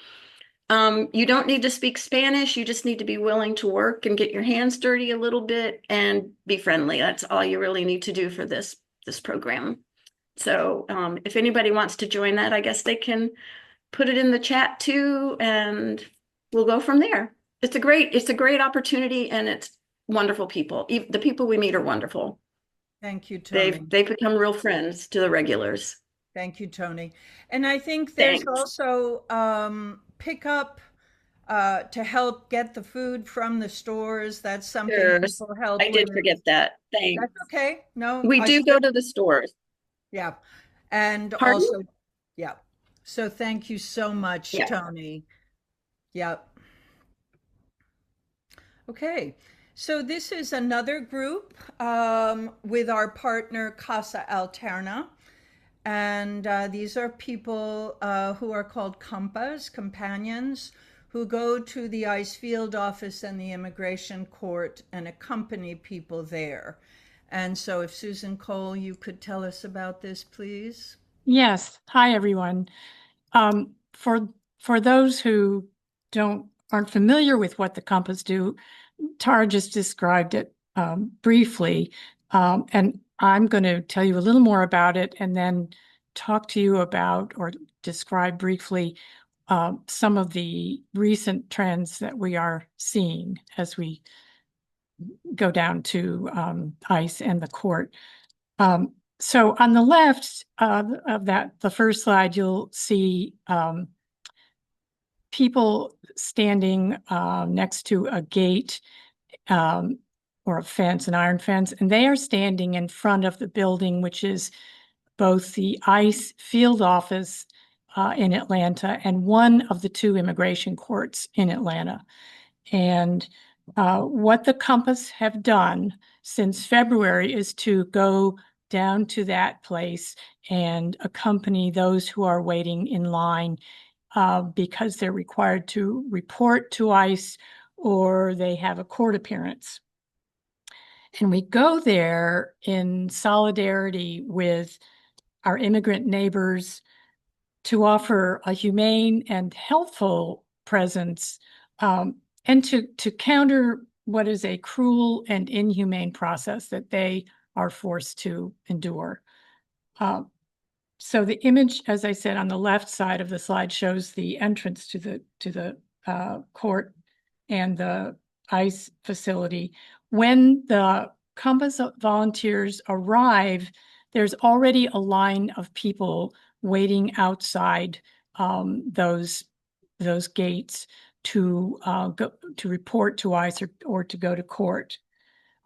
You don't need to speak Spanish. You just need to be willing to work and get your hands dirty a little bit and be friendly. That's all you really need to do for this program. So if anybody wants to join that, I guess they can put it in the chat too, and we'll go from there. It's a great opportunity, and it's wonderful people. The people we meet are wonderful. Thank you, Tony. They've become real friends to the regulars. Thank you, Tony. And I think there's also pickup to help get the food from the stores. That's something people help I did forget that. Thanks. That's okay. No, we do go to the stores. Yeah. And Pardon? also, yeah. So thank you so much, Tony. Yep. Okay. So this is another group with our partner Casa Alterna. And these are people who are called compas, companions, who go to the ICE field office and the immigration court and accompany people there. And so if Susan Cole, you could tell us about this, please. Yes. Hi, everyone. For those who aren't familiar with what the compas do, Tara just described it briefly, and I'm going to tell you a little more about it and then talk to you about or describe briefly some of the recent trends that we are seeing as we go down to ICE and the court. So on the left of the first slide, you'll see people standing next to a gate or a fence, an iron fence, and they are standing in front of the building, which is both the ICE field office in Atlanta and one of the two immigration courts in Atlanta. And what the Compass have done since February is to go down to that place and accompany those who are waiting in line because they're required to report to ICE or they have a court appearance. And we go there in solidarity with our immigrant neighbors to offer a humane and helpful presence and to counter what is a cruel and inhumane process that they are forced to endure. So the image, as I said, on the left side of the slide shows the entrance to the court and the ICE facility. When the Compass volunteers arrive, there's already a line of people waiting outside those gates to go to report to ICE or to go to court.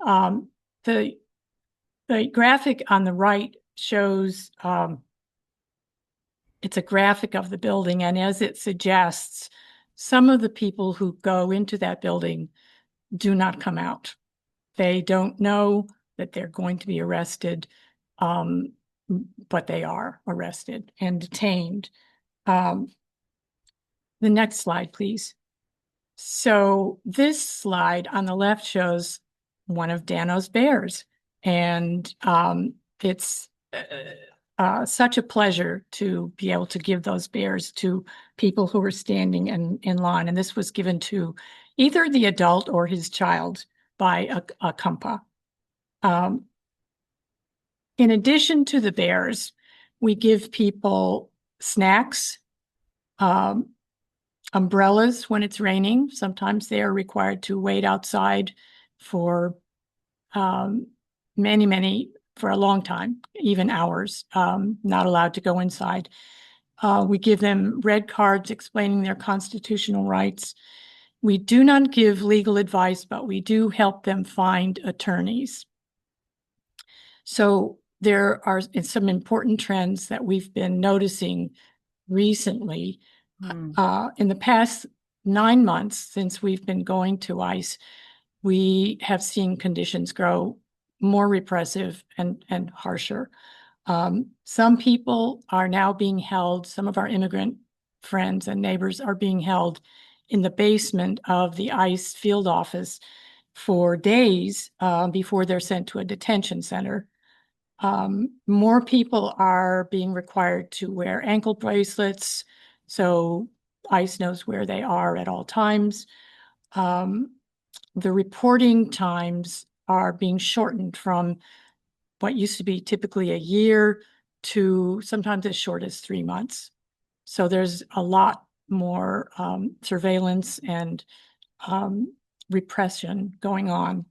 The graphic on the right shows it's a graphic of the building, and as it suggests, some of the people who go into that building do not come out. They don't know that they're going to be arrested, but they are arrested and detained. The next slide, please. So this slide on the left shows one of Dano's bears, and it's such a pleasure to be able to give those bears to people who are standing in line. And this was given to either the adult or his child by a compa. In addition to the bears, we give people snacks, umbrellas when it's raining. Sometimes they are required to wait outside for for a long time, even hours, not allowed to go inside. We give them red cards explaining their constitutional rights. We do not give legal advice, but we do help them find attorneys. So there are some important trends that we've been noticing recently. In the past 9 months since we've been going to ICE, we have seen conditions grow more repressive and harsher. Some people are now being held, some of our immigrant friends and neighbors are being held in the basement of the ICE field office for days before they're sent to a detention center. More people are being required to wear ankle bracelets, so ICE knows where they are at all times. The reporting times are being shortened from what used to be typically a year to sometimes as short as 3 months. So there's a lot more surveillance and repression going on.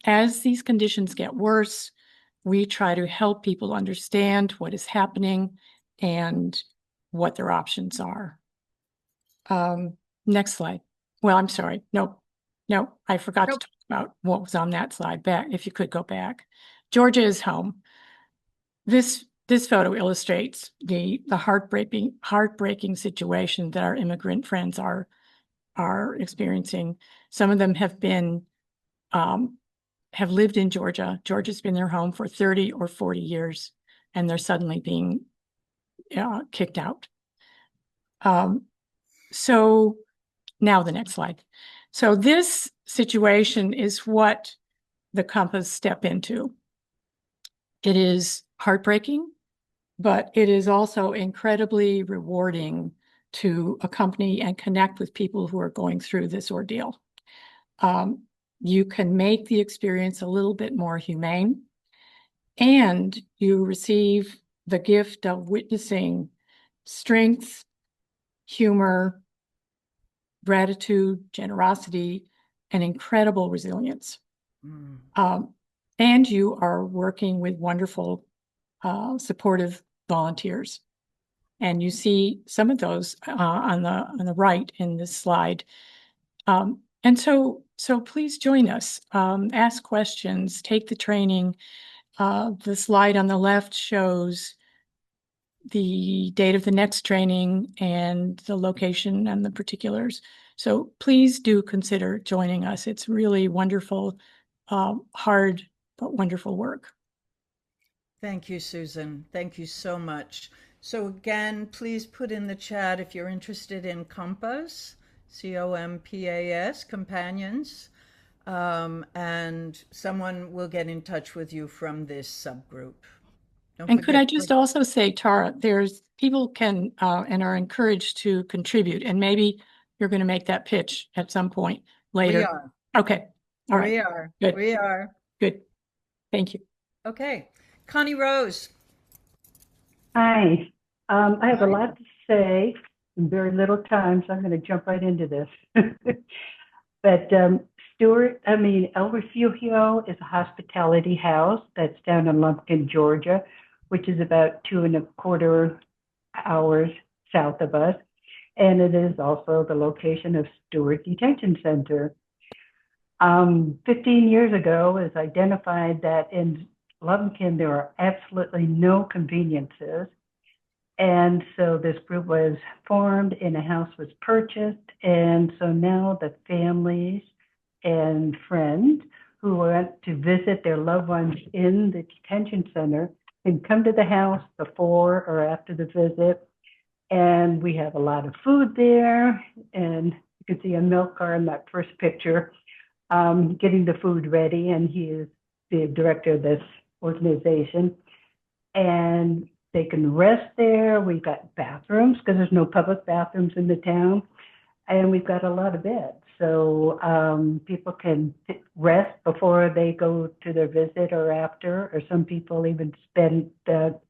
As these conditions get worse, we try to help people understand what is happening and what their options are. Next slide. Well, I'm sorry. No, I forgot to talk about what was on that slide. Back, if you could go back. Georgia is home. This photo illustrates the heartbreaking situation that our immigrant friends are experiencing. Some of them have lived in Georgia. Georgia's been their home for 30 or 40 years, and they're suddenly being kicked out. So now the next slide. So this situation is what the Compass step into. It is heartbreaking, but it is also incredibly rewarding to accompany and connect with people who are going through this ordeal. You can make the experience a little bit more humane, and you receive the gift of witnessing strength, humor, gratitude, generosity, and incredible resilience. And you are working with wonderful, supportive volunteers. And you see some of those on the right in this slide. And so please join us, ask questions, take the training. The slide on the left shows the date of the next training and the location and the particulars. So please do consider joining us. It's really wonderful, hard, but wonderful work. Thank you, Susan. Thank you so much. So again, please put in the chat if you're interested in COMPAS, COMPAS, companions, and someone will get in touch with you from this subgroup. And could I just also say, Tara, there's people can and are encouraged to contribute, and maybe you're going to make that pitch at some point later. We are. Okay. All right. We are. Good. We are. Good. Thank you. Okay. Connie Rose. Hi. I have a lot to say in very little time, so I'm going to jump right into this. But El Refugio is a hospitality house that's down in Lumpkin, Georgia, which is about 2.25 hours south of us. And it is also the location of Stewart Detention Center. 15 years ago, it was identified that in Lumpkin, there are absolutely no conveniences. And so this group was formed and a house was purchased. And so now the families and friends who want to visit their loved ones in the detention center can come to the house before or after the visit. And we have a lot of food there. And you can see a milk car in that first picture, getting the food ready. And he is the director of this organization. And they can rest there. We've got bathrooms because there's no public bathrooms in the town. And we've got a lot of beds. So people can rest before they go to their visit or after, or some people even spend the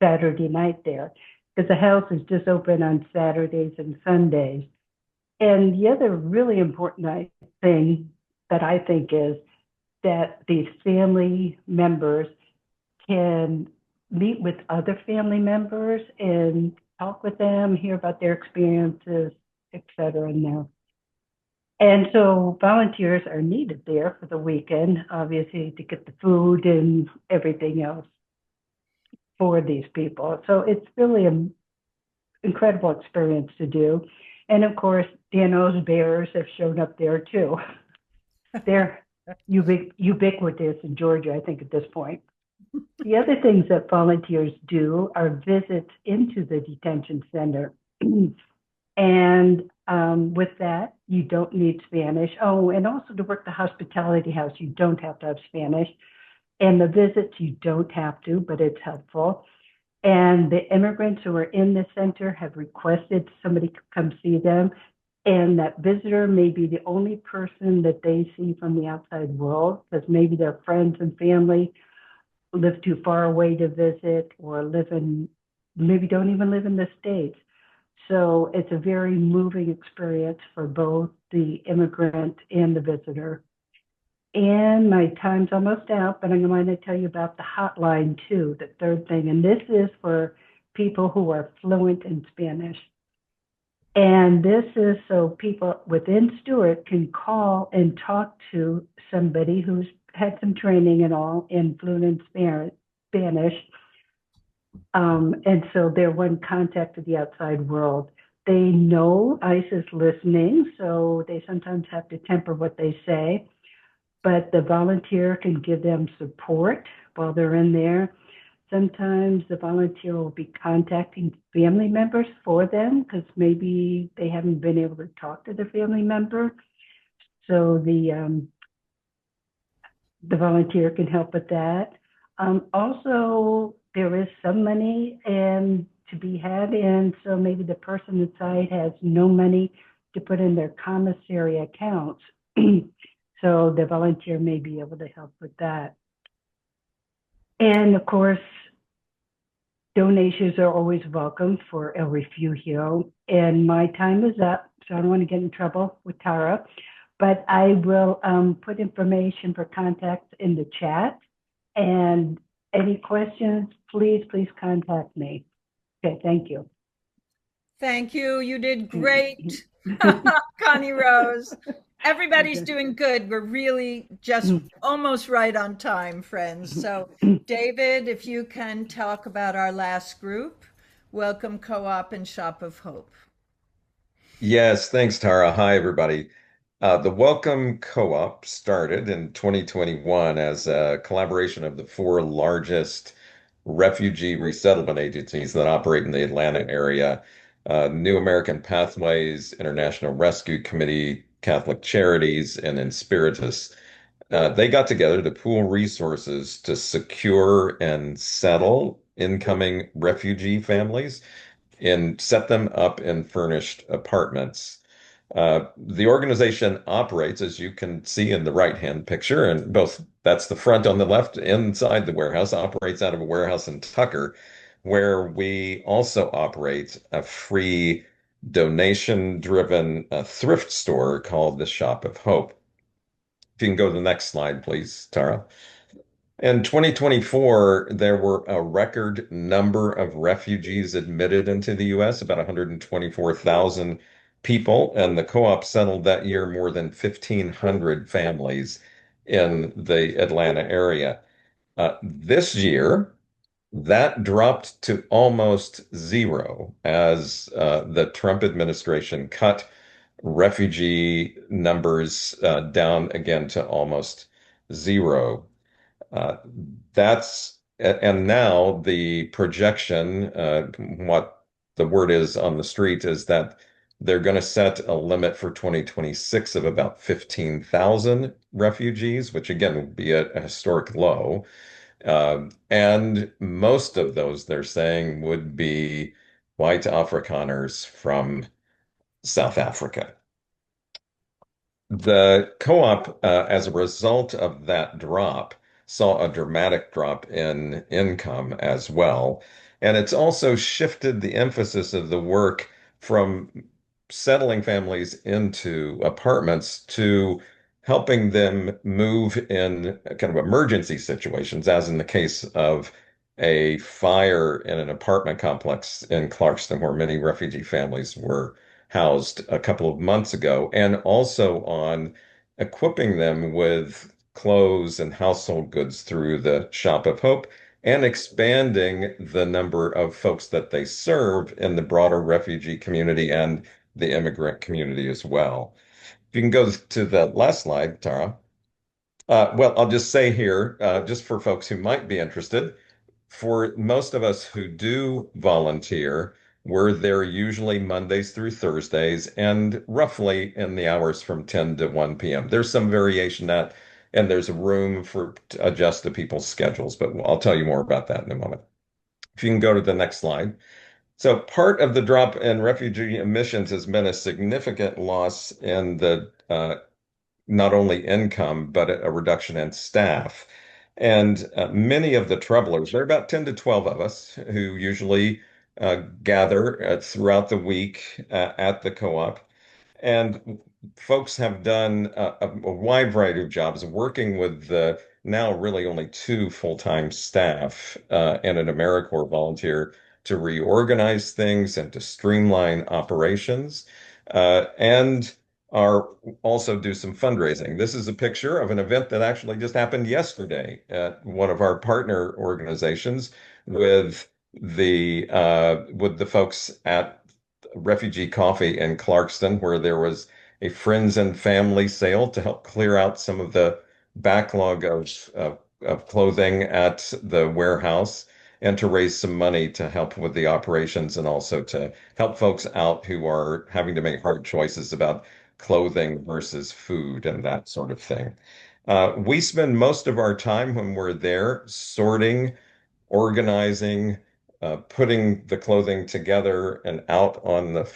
Saturday night there. because the house is just open on Saturdays and Sundays. And the other really important thing that I think is that these family members can meet with other family members and talk with them, hear about their experiences, et cetera. And so volunteers are needed there for the weekend, obviously, to get the food and everything else for these people. So it's really an incredible experience to do. And of course, Dano's Bears have shown up there too. They're ubiquitous in Georgia, I think, at this point. The other things that volunteers do are visits into the detention center. And with that, you don't need Spanish. Oh, and also to work the hospitality house, you don't have to have Spanish. And the visits, you don't have to, but it's helpful. And the immigrants who are in the center have requested somebody come see them. And that visitor may be the only person that they see from the outside world, because maybe their friends and family live too far away to visit, or maybe don't even live in the States. So it's a very moving experience for both the immigrant and the visitor. And my time's almost out, but I'm going to tell you about the hotline too, the third thing. And this is for people who are fluent in Spanish. And this is so people within Stewart can call and talk to somebody who's had some training and all in fluent in Spanish. And so they're one contact with the outside world. They know ICE is listening, so they sometimes have to temper what they say, but the volunteer can give them support while they're in there. Sometimes the volunteer will be contacting family members for them because maybe they haven't been able to talk to the family member. So the volunteer can help with that. Also, there is some money and to be had, and so maybe the person inside has no money to put in their commissary accounts. So the volunteer may be able to help with that. And of course, donations are always welcome for El Refugio. And my time is up, so I don't want to get in trouble with Tara, but I will put information for contacts in the chat. And any questions, please contact me. Okay, thank you. Thank you. You did great, Connie Rose. Everybody's doing good. We're really just almost right on time, friends. So, David, if you can talk about our last group, Welcome Co-op and Shop of Hope. Yes, thanks, Tara. Hi, everybody. The Welcome Co-op started in 2021 as a collaboration of the four largest refugee resettlement agencies that operate in the Atlanta area. New American Pathways, International Rescue Committee, Catholic Charities, and Inspiritus. They got together to pool resources to secure and settle incoming refugee families and set them up in furnished apartments. The organization operates, as you can see in the right-hand picture, and both that's the front on the left inside the warehouse, operates out of a warehouse in Tucker, where we also operate a free donation-driven thrift store called the Shop of Hope. If you can go to the next slide, please, Tara. In 2024, there were a record number of refugees admitted into the U.S., about 124,000 people, and the co-op settled that year more than 1,500 families in the Atlanta area. This year, that dropped to almost zero as the Trump administration cut refugee numbers down again to almost zero. Uh, and now the projection, what the word is on the street is that they're going to set a limit for 2026 of about 15,000 refugees, which again would be a historic low. And most of those, they're saying, would be white Afrikaners from South Africa. The co-op, as a result of that drop, saw a dramatic drop in income as well. And it's also shifted the emphasis of the work from settling families into apartments to helping them move in kind of emergency situations, as in the case of a fire in an apartment complex in Clarkston, where many refugee families were housed a couple of months ago, and also on equipping them with clothes and household goods through the Shop of Hope and expanding the number of folks that they serve in the broader refugee community and the immigrant community as well. If you can go to the last slide, Tara. Well, I'll just say here, just for folks who might be interested, for most of us who do volunteer, we're there usually Mondays through Thursdays and roughly in the hours from 10 to 1 p.m. There's some variation that, and there's room for to adjust to people's schedules, but I'll tell you more about that in a moment. If you can go to the next slide. So part of the drop in refugee emissions has been a significant loss in the not only income, but a reduction in staff. And many of the troublers, there are about 10 to 12 of us who usually gather throughout the week at the co-op. And folks have done a wide variety of jobs working with the now really only two full-time staff and an AmeriCorps volunteer to reorganize things and to streamline operations. And are also do some fundraising. This is a picture of an event that actually just happened yesterday at one of our partner organizations with the folks at Refugee Coffee in Clarkston, where there was a friends and family sale to help clear out some of the backlog of clothing at the warehouse and to raise some money to help with the operations and also to help folks out who are having to make hard choices about clothing versus food and that sort of thing. We spend most of our time when we're there sorting, organizing, putting the clothing together and out on the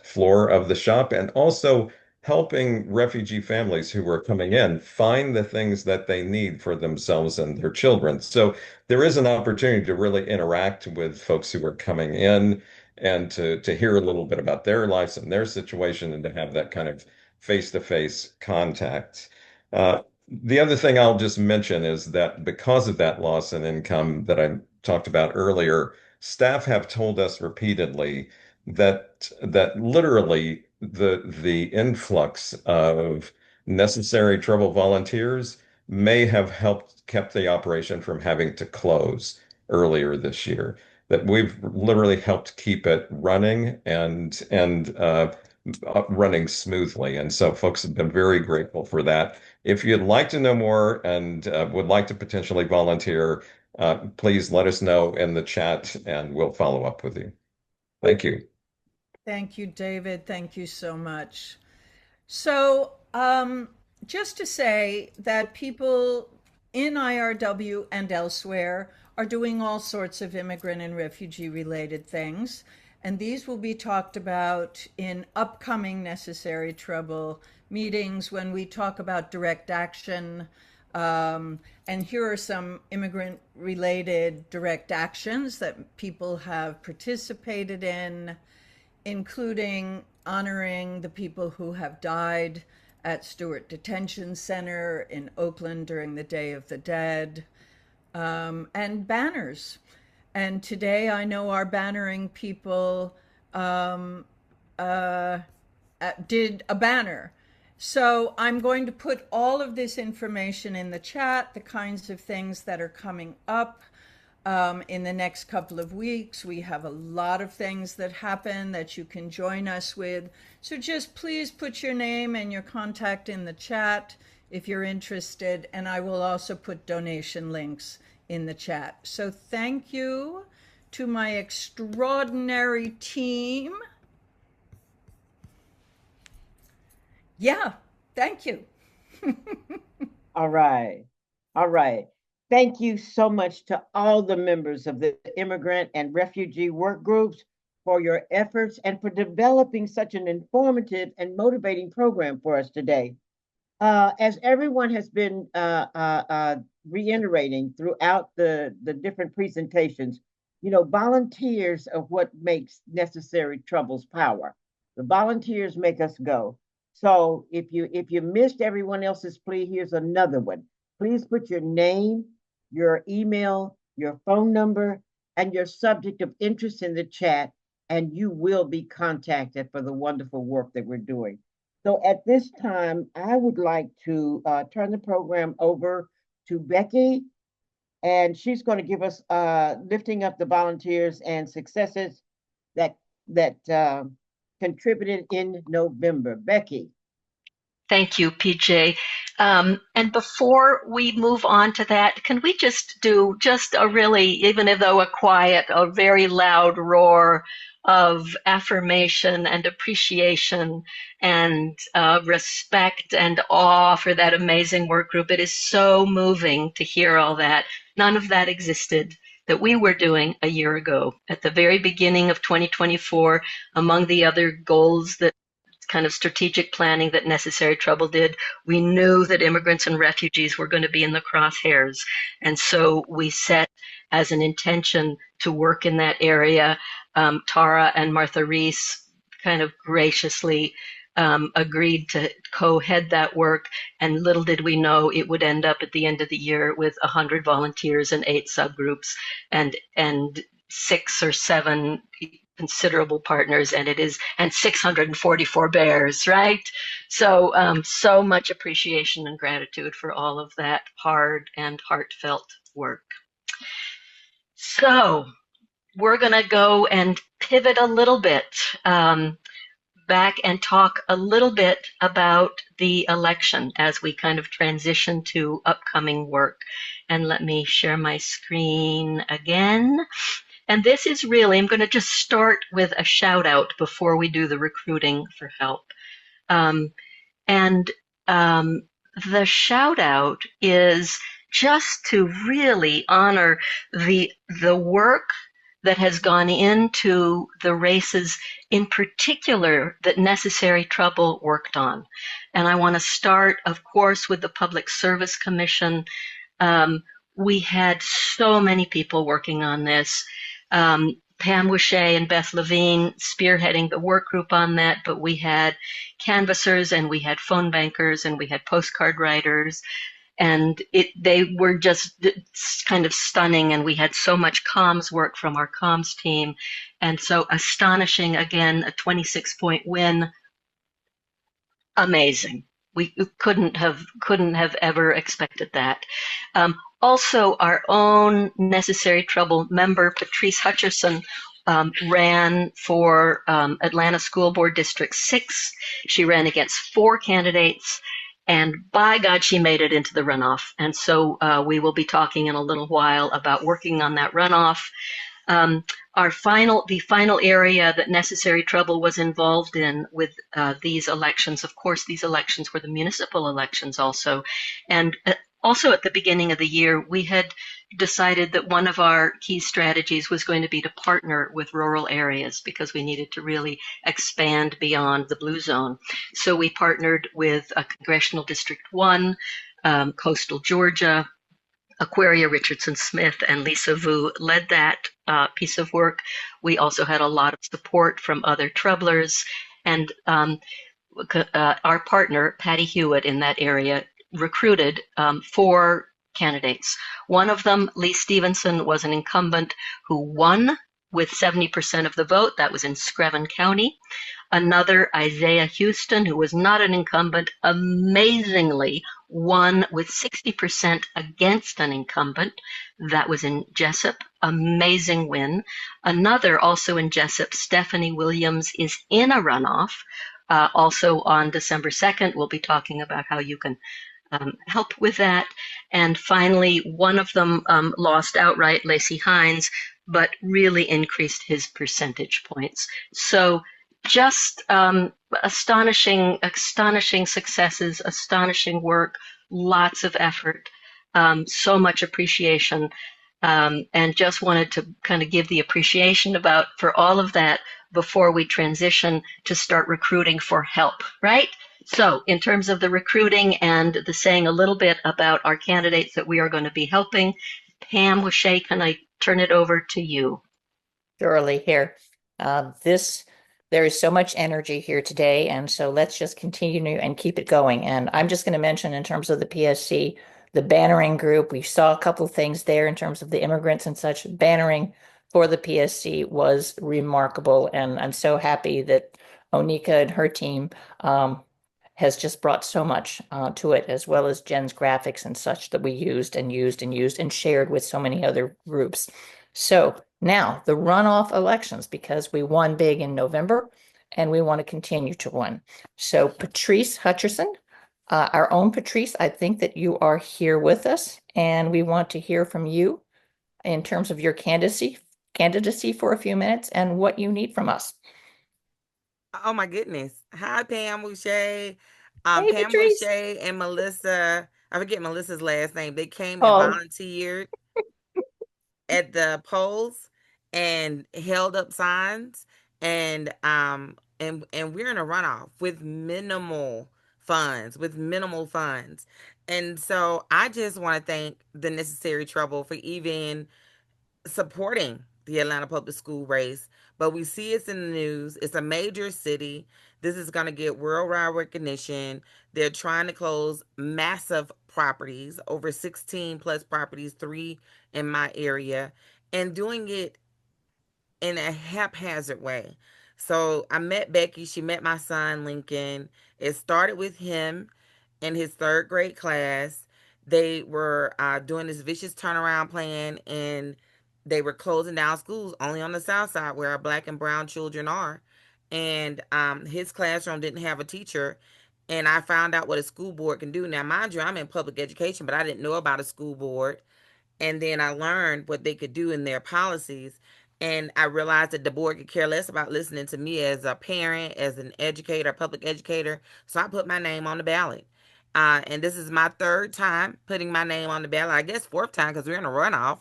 floor of the shop, and also helping refugee families who are coming in find the things that they need for themselves and their children. So there is an opportunity to really interact with folks who are coming in and to hear a little bit about their lives and their situation and to have that kind of face-to-face contact. The other thing I'll just mention is that because of that loss in income that I talked about earlier, staff have told us repeatedly that literally the influx of necessary trouble volunteers may have helped kept the operation from having to close earlier this year. That we've literally helped keep it running and running smoothly, and so folks have been very grateful for that. If you'd like to know more and would like to potentially volunteer, please let us know in the chat and we'll follow up with you. Thank you. Thank you, David. Thank you so much. So, just to say that people in IRW and elsewhere are doing all sorts of immigrant and refugee related things. And these will be talked about in upcoming Necessary Trouble meetings when we talk about direct action. And here are some immigrant related direct actions that people have participated in, including honoring the people who have died at Stewart Detention Center in Oakland during the Day of the Dead, and banners. And today I know our bannering people did a banner. So I'm going to put all of this information in the chat, the kinds of things that are coming up in the next couple of weeks. We have a lot of things that happen that you can join us with. So just please put your name and your contact in the chat if you're interested. And I will also put donation links in the chat. So thank you to my extraordinary team. Yeah, thank you. All right. All right. Thank you so much to all the members of the immigrant and refugee work groups for your efforts and for developing such an informative and motivating program for us today. As everyone has been reiterating throughout the different presentations, you know, volunteers are what makes Necessary Troubles power. The volunteers make us go. So if you missed everyone else's plea, here's another one. Please put your name, your email, your phone number, and your subject of interest in the chat, and you will be contacted for the wonderful work that we're doing. So at this time, I would like to turn the program over to Becky, and she's going to give us lifting up the volunteers and successes that contributed in November. Becky. Thank you, PJ. And before we move on to that, can we just do just a really, even though a quiet, a very loud roar of affirmation and appreciation and respect and awe for that amazing work group? It is so moving to hear all that. None of that existed that we were doing a year ago. At the very beginning of 2024, among the other goals that kind of strategic planning that Necessary Trouble did, we knew that immigrants and refugees were going to be in the crosshairs. And so we set as an intention to work in that area. Tara and Martha Reese kind of graciously agreed to co-head that work. And little did we know it would end up at the end of the year with 100 volunteers and 8 subgroups and 6 or 7 considerable partners, and 644 bears, right? So so much appreciation and gratitude for all of that hard and heartfelt work. So we're going to go and pivot a little bit back and talk a little bit about the election as we kind of transition to upcoming work. And let me share my screen again. And this is really, I'm going to just start with a shout out before we do the recruiting for help. The shout out is just to really honor the work that has gone into the races in particular that Necessary Trouble worked on. And I want to start, of course, with the Public Service Commission. We had so many people working on this. Pam Wishay and Beth Levine spearheading the work group on that, but we had canvassers and we had phone bankers and we had postcard writers, and they were just kind of stunning, and we had so much comms work from our comms team, and so astonishing, again, a 26-point win. Amazing. We couldn't have ever expected that. Also, our own Necessary Trouble member, Patrice Hutcherson, ran for Atlanta School Board District 6. She ran against 4 candidates, and by God, she made it into the runoff. And so we will be talking in a little while about working on that runoff. The final area that Necessary Trouble was involved in with these elections, of course, these elections were the municipal elections also. And also at the beginning of the year, we had decided that one of our key strategies was going to be to partner with rural areas because we needed to really expand beyond the blue zone. So we partnered with Congressional District 1, Coastal Georgia, Aquaria Richardson Smith, and Lisa Vu led that piece of work. We also had a lot of support from other troublers, and our partner, Patty Hewitt, in that area recruited 4 candidates. One of them, Lee Stevenson, was an incumbent who won with 70% of the vote. That was in Screven County. Another, Isaiah Houston, who was not an incumbent, amazingly won with 60% against an incumbent. That was in Jessup. Amazing win. Another, also in Jessup, Stephanie Williams, is in a runoff. Also on December 2nd, we'll be talking about how you can help with that. And finally, one of them lost outright, Lacey Hines, but really increased his percentage points. So just astonishing successes, astonishing work, lots of effort, so much appreciation, and just wanted to kind of give the appreciation for all of that before we transition to start recruiting for help, right? So, in terms of the recruiting and the saying a little bit about our candidates that we are going to be helping, Pam Wishay, can I turn it over to you? Surely here. There is so much energy here today, and so let's just continue and keep it going. And I'm just going to mention in terms of the PSC, the bannering group, we saw a couple of things there in terms of the immigrants and such. Bannering for the PSC was remarkable, and I'm so happy that Onika and her team has just brought so much to it, as well as Jen's graphics and such that we used and shared with so many other groups. So now the runoff elections, because we won big in November and we want to continue to win. So Patrice Hutcherson, our own Patrice, I think that you are here with us and we want to hear from you in terms of your candidacy for a few minutes and what you need from us. Oh my goodness. Hi, Pam Boucher. Hey, Pam Patrice. Boucher and Melissa. I forget Melissa's last name. They came and Oh. volunteered at the polls and held up signs and we're in a runoff with minimal funds. And so I just want to thank the Necessary Trouble for even supporting the Atlanta public school race, but we see it's in the news. It's a major city. This is going to get worldwide recognition. They're trying to close massive properties, over 16 plus properties, 3 in my area, and doing it in a haphazard way. So I met Becky. She met my son, Lincoln. It started with him in his 3rd grade class. They were doing this vicious turnaround plan, and they were closing down schools only on the south side where our black and brown children are. And his classroom didn't have a teacher. And I found out what a school board can do. Now, mind you, I'm in public education, but I didn't know about a school board. And then I learned what they could do in their policies. And I realized that the board could care less about listening to me as a parent, as an educator, a public educator. So I put my name on the ballot. And this is my 3rd time putting my name on the ballot. I guess 4th time because we're in a runoff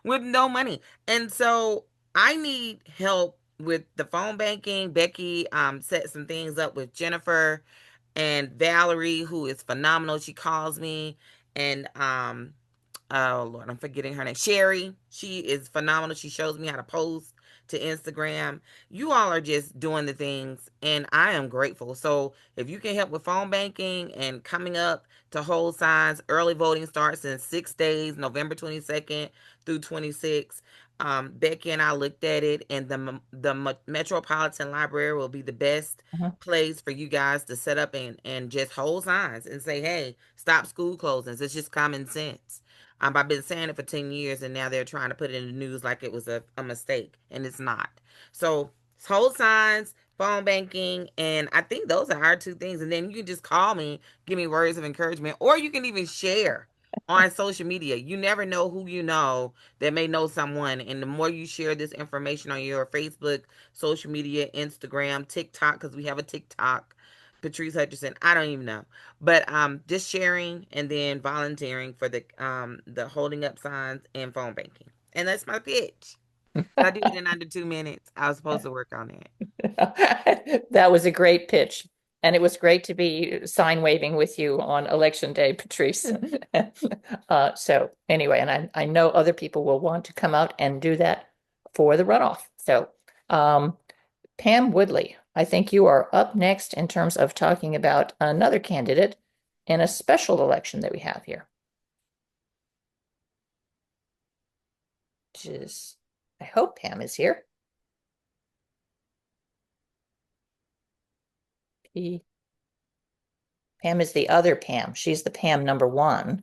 with no money. And so I need help with the phone banking. Becky set some things up with Jennifer and Valerie, who is phenomenal. She calls me and oh Lord, I'm forgetting her name. Sherry. She is phenomenal. She shows me how to post to Instagram. You all are just doing the things and I am grateful. So if you can help with phone banking and coming up to hold signs, early voting starts in 6 days, November 22nd through 26. Becky and I looked at it, and the Metropolitan Library will be the best place for you guys to set up and just hold signs and say, hey, stop school closings. It's just common sense. I've been saying it for 10 years, and now they're trying to put it in the news like it was a mistake, and it's not. So hold signs, phone banking, and I think those are our 2 things. And then you can just call me, give me words of encouragement, or you can even share on social media. You never know who you know that may know someone. And the more you share this information on your Facebook, social media, Instagram, TikTok, because we have a TikTok, Patrice Hutcherson, I don't even know. But just sharing and then volunteering for the holding up signs and phone banking. And that's my pitch. I did it in under 2 minutes. I was supposed to work on it. That was a great pitch. And it was great to be sign waving with you on election day, Patrice. So anyway, and I know other people will want to come out and do that for the runoff. So Pam Woodley, I think you are up next in terms of talking about another candidate in a special election that we have here. I hope Pam is here. Pam is the other Pam. She's the Pam number 1.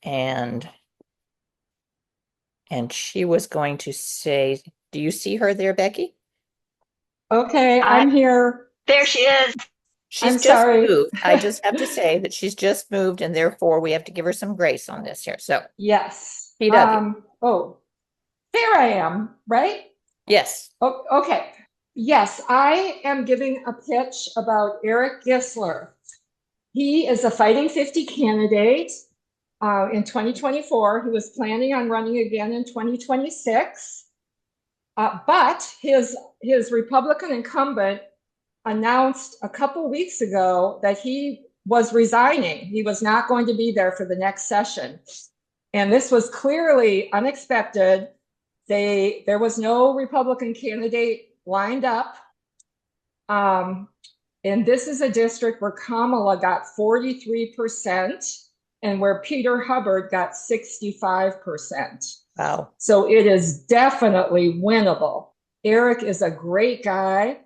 And she was going to say, do you see her there, Becky? Okay, I'm here. There she is. She's just moved. I just have to say that she's just moved, and therefore we have to give her some grace on this here. So yes. PW. Oh, there I am, right? Yes. Oh, okay. Yes, I am giving a pitch about Eric Gisler. He is a Fighting 50 candidate in 2024. He was planning on running again in 2026. But his Republican incumbent announced a couple weeks ago that he was resigning. He was not going to be there for the next session. And this was clearly unexpected. There was no Republican candidate lined up. And this is a district where Kamala got 43% and where Peter Hubbard got 65%. Wow. So it is definitely winnable. Eric is a great guy.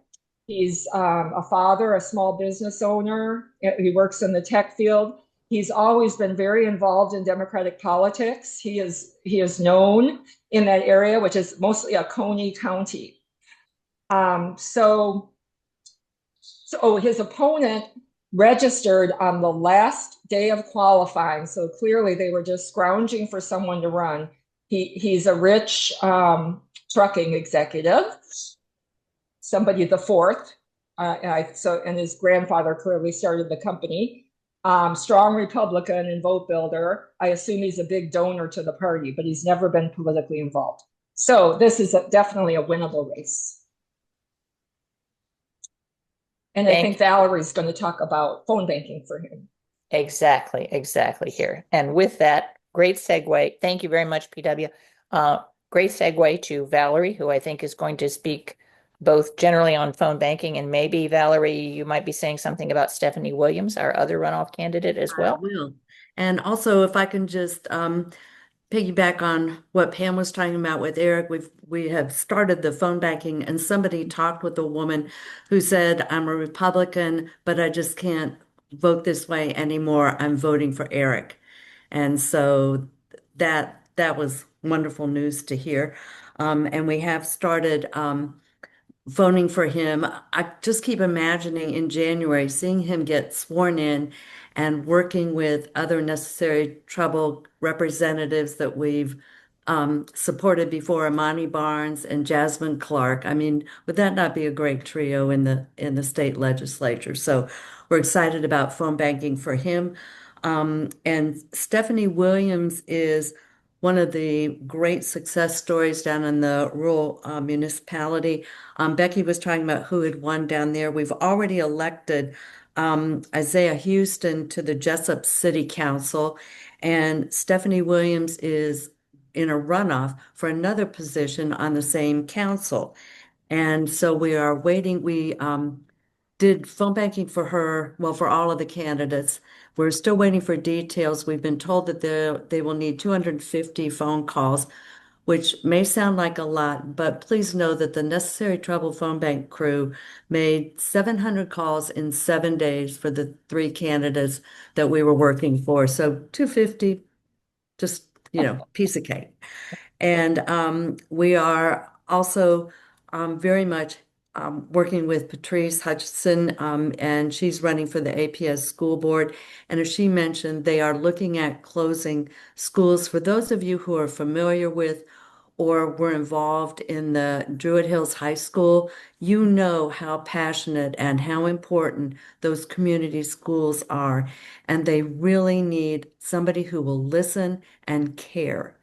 He's a father, a small business owner. He works in the tech field. He's always been very involved in Democratic politics. He is known in that area, which is mostly a Coney County. So his opponent registered on the last day of qualifying. So clearly they were just scrounging for someone to run. He's a rich trucking executive, somebody the fourth. And his grandfather clearly started the company. Strong Republican and vote builder. I assume he's a big donor to the party, but he's never been politically involved. So this is definitely a winnable race. And I think Valerie's going to talk about phone banking for him. Exactly here. And with that, great segue. Thank you very much, PW. Great segue to Valerie, who I think is going to speak both generally on phone banking, and maybe, Valerie, you might be saying something about Stephanie Williams, our other runoff candidate as well. I will. And also, if I can just piggyback on what Pam was talking about with Eric, we have started the phone banking, and somebody talked with a woman who said, I'm a Republican, but I just can't vote this way anymore. I'm voting for Eric. And so that was wonderful news to hear. And we have started voting for him. I just keep imagining in January seeing him get sworn in and working with other necessary trouble representatives that we've supported before, Amani Barnes and Jasmine Clark. I mean, would that not be a great trio in the state legislature? So we're excited about phone banking for him. And Stephanie Williams is one of the great success stories down in the rural municipality. Becky was talking about who had won down there. We've already elected Isaiah Houston to the Jessup City Council, and Stephanie Williams is in a runoff for another position on the same council. And so we are waiting. We did phone banking for her, well, for all of the candidates. We're still waiting for details. We've been told that they will need 250 phone calls, which may sound like a lot, but please know that the Necessary Trouble phone bank crew made 700 calls in 7 days for the 3 candidates that we were working for. So 250, just, piece of cake. And we are also very much working with Patrice Hutchinson, and she's running for the APS school board. And as she mentioned, they are looking at closing schools. For those of you who are familiar with or were involved in the Druid Hills High School, you know how passionate and how important those community schools are. And they really need somebody who will listen and care.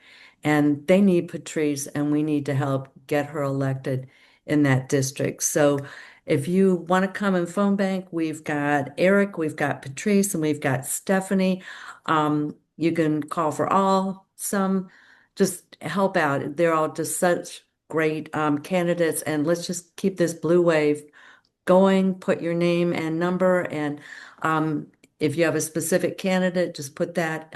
And they need Patrice, and we need to help get her elected in that district. So if you want to come and phone bank, we've got Eric, we've got Patrice, and we've got Stephanie. You can call for some just help out. They're all just such great candidates, and let's just keep this blue wave going. Put your name and number, and if you have a specific candidate, just put that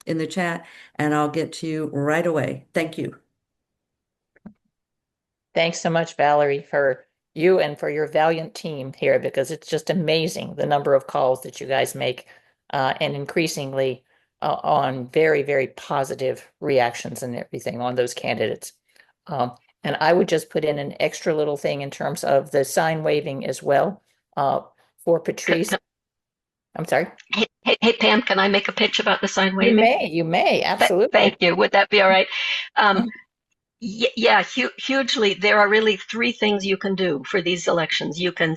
in the chat, and I'll get to you right away. Thank you. Thanks so much, Valerie, for you and for your valiant team here, because it's just amazing the number of calls that you guys make, and increasingly on very, very positive reactions and everything on those candidates. And I would just put in an extra little thing in terms of the sign waving as well for Patrice. I'm sorry. Hey, Pam, can I make a pitch about the sign waving? You may, absolutely. Thank you. Would that be all right? Yeah, hugely. There are really 3 things you can do for these elections. You can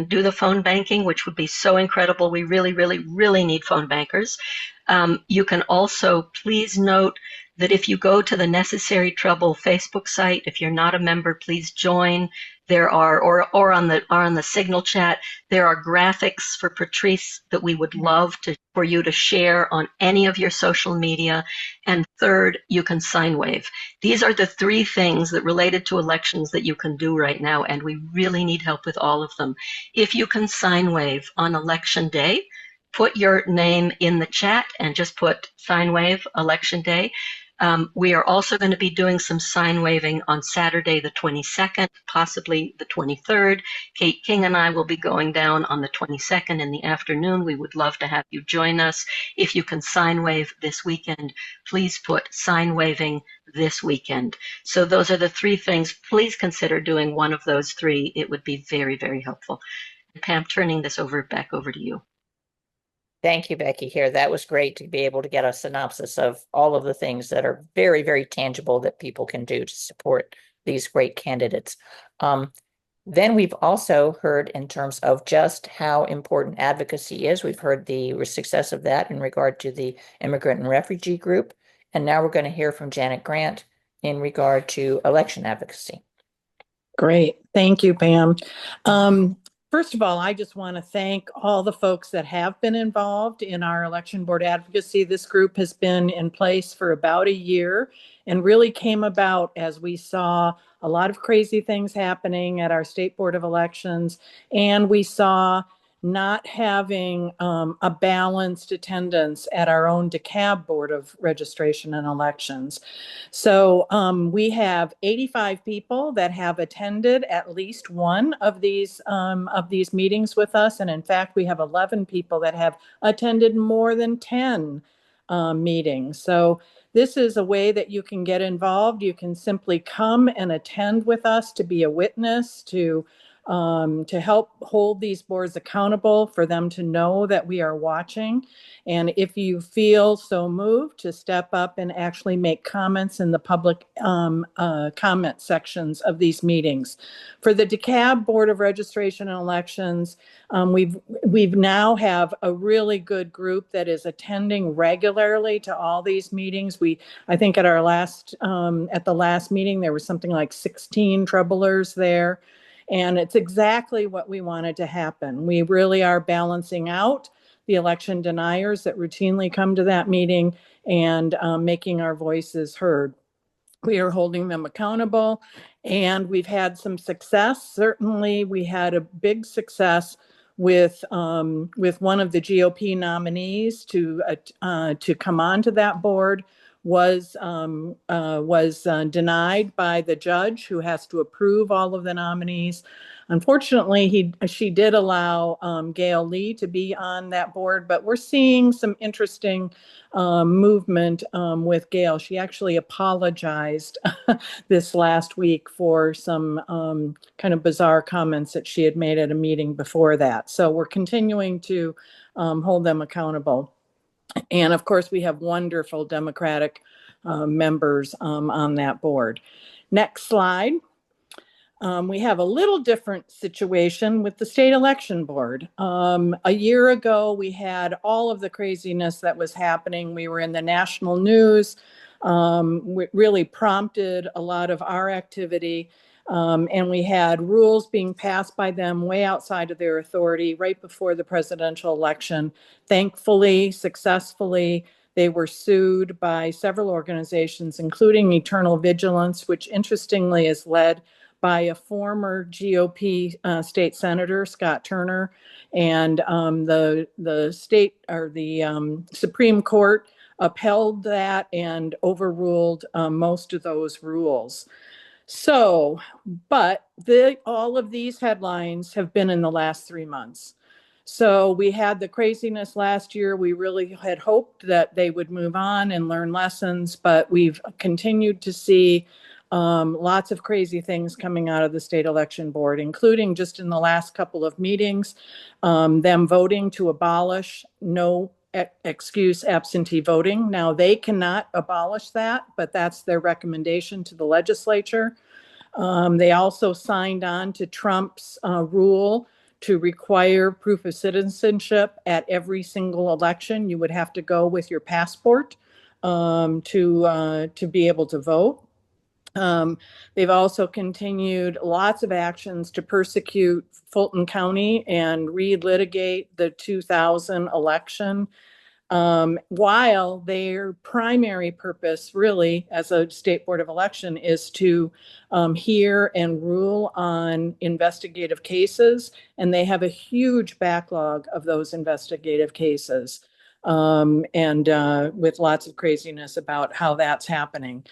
do the phone banking, which would be so incredible. We really, really, really need phone bankers. You can also please note that if you go to the Necessary Trouble Facebook site, if you're not a member, please join. There are, or on the Signal chat, there are graphics for Patrice that we would love for you to share on any of your social media. And third, you can sign wave. These are the three things that related to elections that you can do right now, and we really need help with all of them. If you can sign wave on election day, put your name in the chat and just put sign wave election day. We are also going to be doing some sign waving on Saturday the 22nd, possibly the 23rd. Kate King and I will be going down on the 22nd in the afternoon. We would love to have you join us. If you can sign wave this weekend, please put sign waving this weekend. So those are the three things. Please consider doing one of those three. It would be very, very helpful. Pam, turning this back over to you. Thank you, Becky, here. That was great to be able to get a synopsis of all of the things that are very, very tangible that people can do to support these great candidates. Then we've also heard in terms of just how important advocacy is. We've heard the success of that in regard to the Immigrant and Refugee group. And now we're going to hear from Janet Grant in regard to election advocacy. Great. Thank you, Pam. First of all, I just want to thank all the folks that have been involved in our election board advocacy. This group has been in place for about a year and really came about as we saw a lot of crazy things happening at our state board of elections, and we saw not having a balanced attendance at our own DeKalb Board of Registration and Elections. So we have 85 people that have attended at least one of these meetings with us. And in fact, we have 11 people that have attended more than 10 meetings. So this is a way that you can get involved. You can simply come and attend with us to be a witness, to help hold these boards accountable, for them to know that we are watching. And if you feel so moved, to step up and actually make comments in the public comment sections of these meetings. For the DeKalb Board of Registration and Elections, we've now have a really good group that is attending regularly to all these meetings. I think at the last meeting, there was something like 16 troublers there. And it's exactly what we wanted to happen. We really are balancing out the election deniers that routinely come to that meeting and making our voices heard. We are holding them accountable, and we've had some success. Certainly, we had a big success with one of the GOP nominees to come onto that board. Was denied by the judge, who has to approve all of the nominees. Unfortunately, she did allow Gail Lee to be on that board, but we're seeing some interesting movement with Gail. She actually apologized this last week for some kind of bizarre comments that she had made at a meeting before that. So we're continuing to hold them accountable. And of course, we have wonderful Democratic members on that board. Next slide. We have a little different situation with the state election board. A year ago, we had all of the craziness that was happening. We were in the national news. It really prompted a lot of our activity. And we had rules being passed by them way outside of their authority right before the presidential election. Thankfully, successfully, they were sued by several organizations, including Eternal Vigilance, which interestingly is led by a former GOP state senator, Scott Turner, and the state or the Supreme Court upheld that and overruled most of those rules. So, but all of these headlines have been in the last 3 months. So we had the craziness last year. We really had hoped that they would move on and learn lessons, but we've continued to see lots of crazy things coming out of the state election board, including just in the last couple of meetings, them voting to abolish no excuse absentee voting. Now, they cannot abolish that, but that's their recommendation to the legislature. They also signed on to Trump's rule to require proof of citizenship at every single election. You would have to go with your passport to be able to vote. They've also continued lots of actions to persecute Fulton County and relitigate the 2000 election, while their primary purpose, really, as a state board of election, is to hear and rule on investigative cases. And they have a huge backlog of those investigative cases, and with lots of craziness about how that's happening.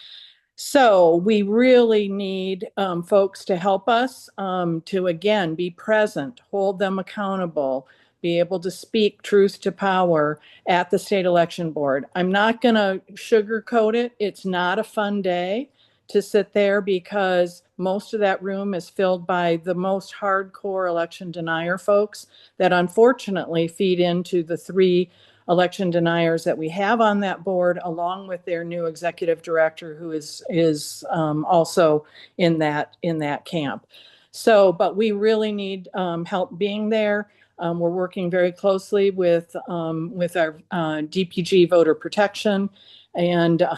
So we really need folks to help us to, again, be present, hold them accountable, be able to speak truth to power at the state election board. I'm not going to sugarcoat it. It's not a fun day to sit there because most of that room is filled by the most hardcore election denier folks that unfortunately feed into the three election deniers that we have on that board, along with their new executive director, who is also in that camp. So, but we really need help being there. We're working very closely with our DPG voter protection, and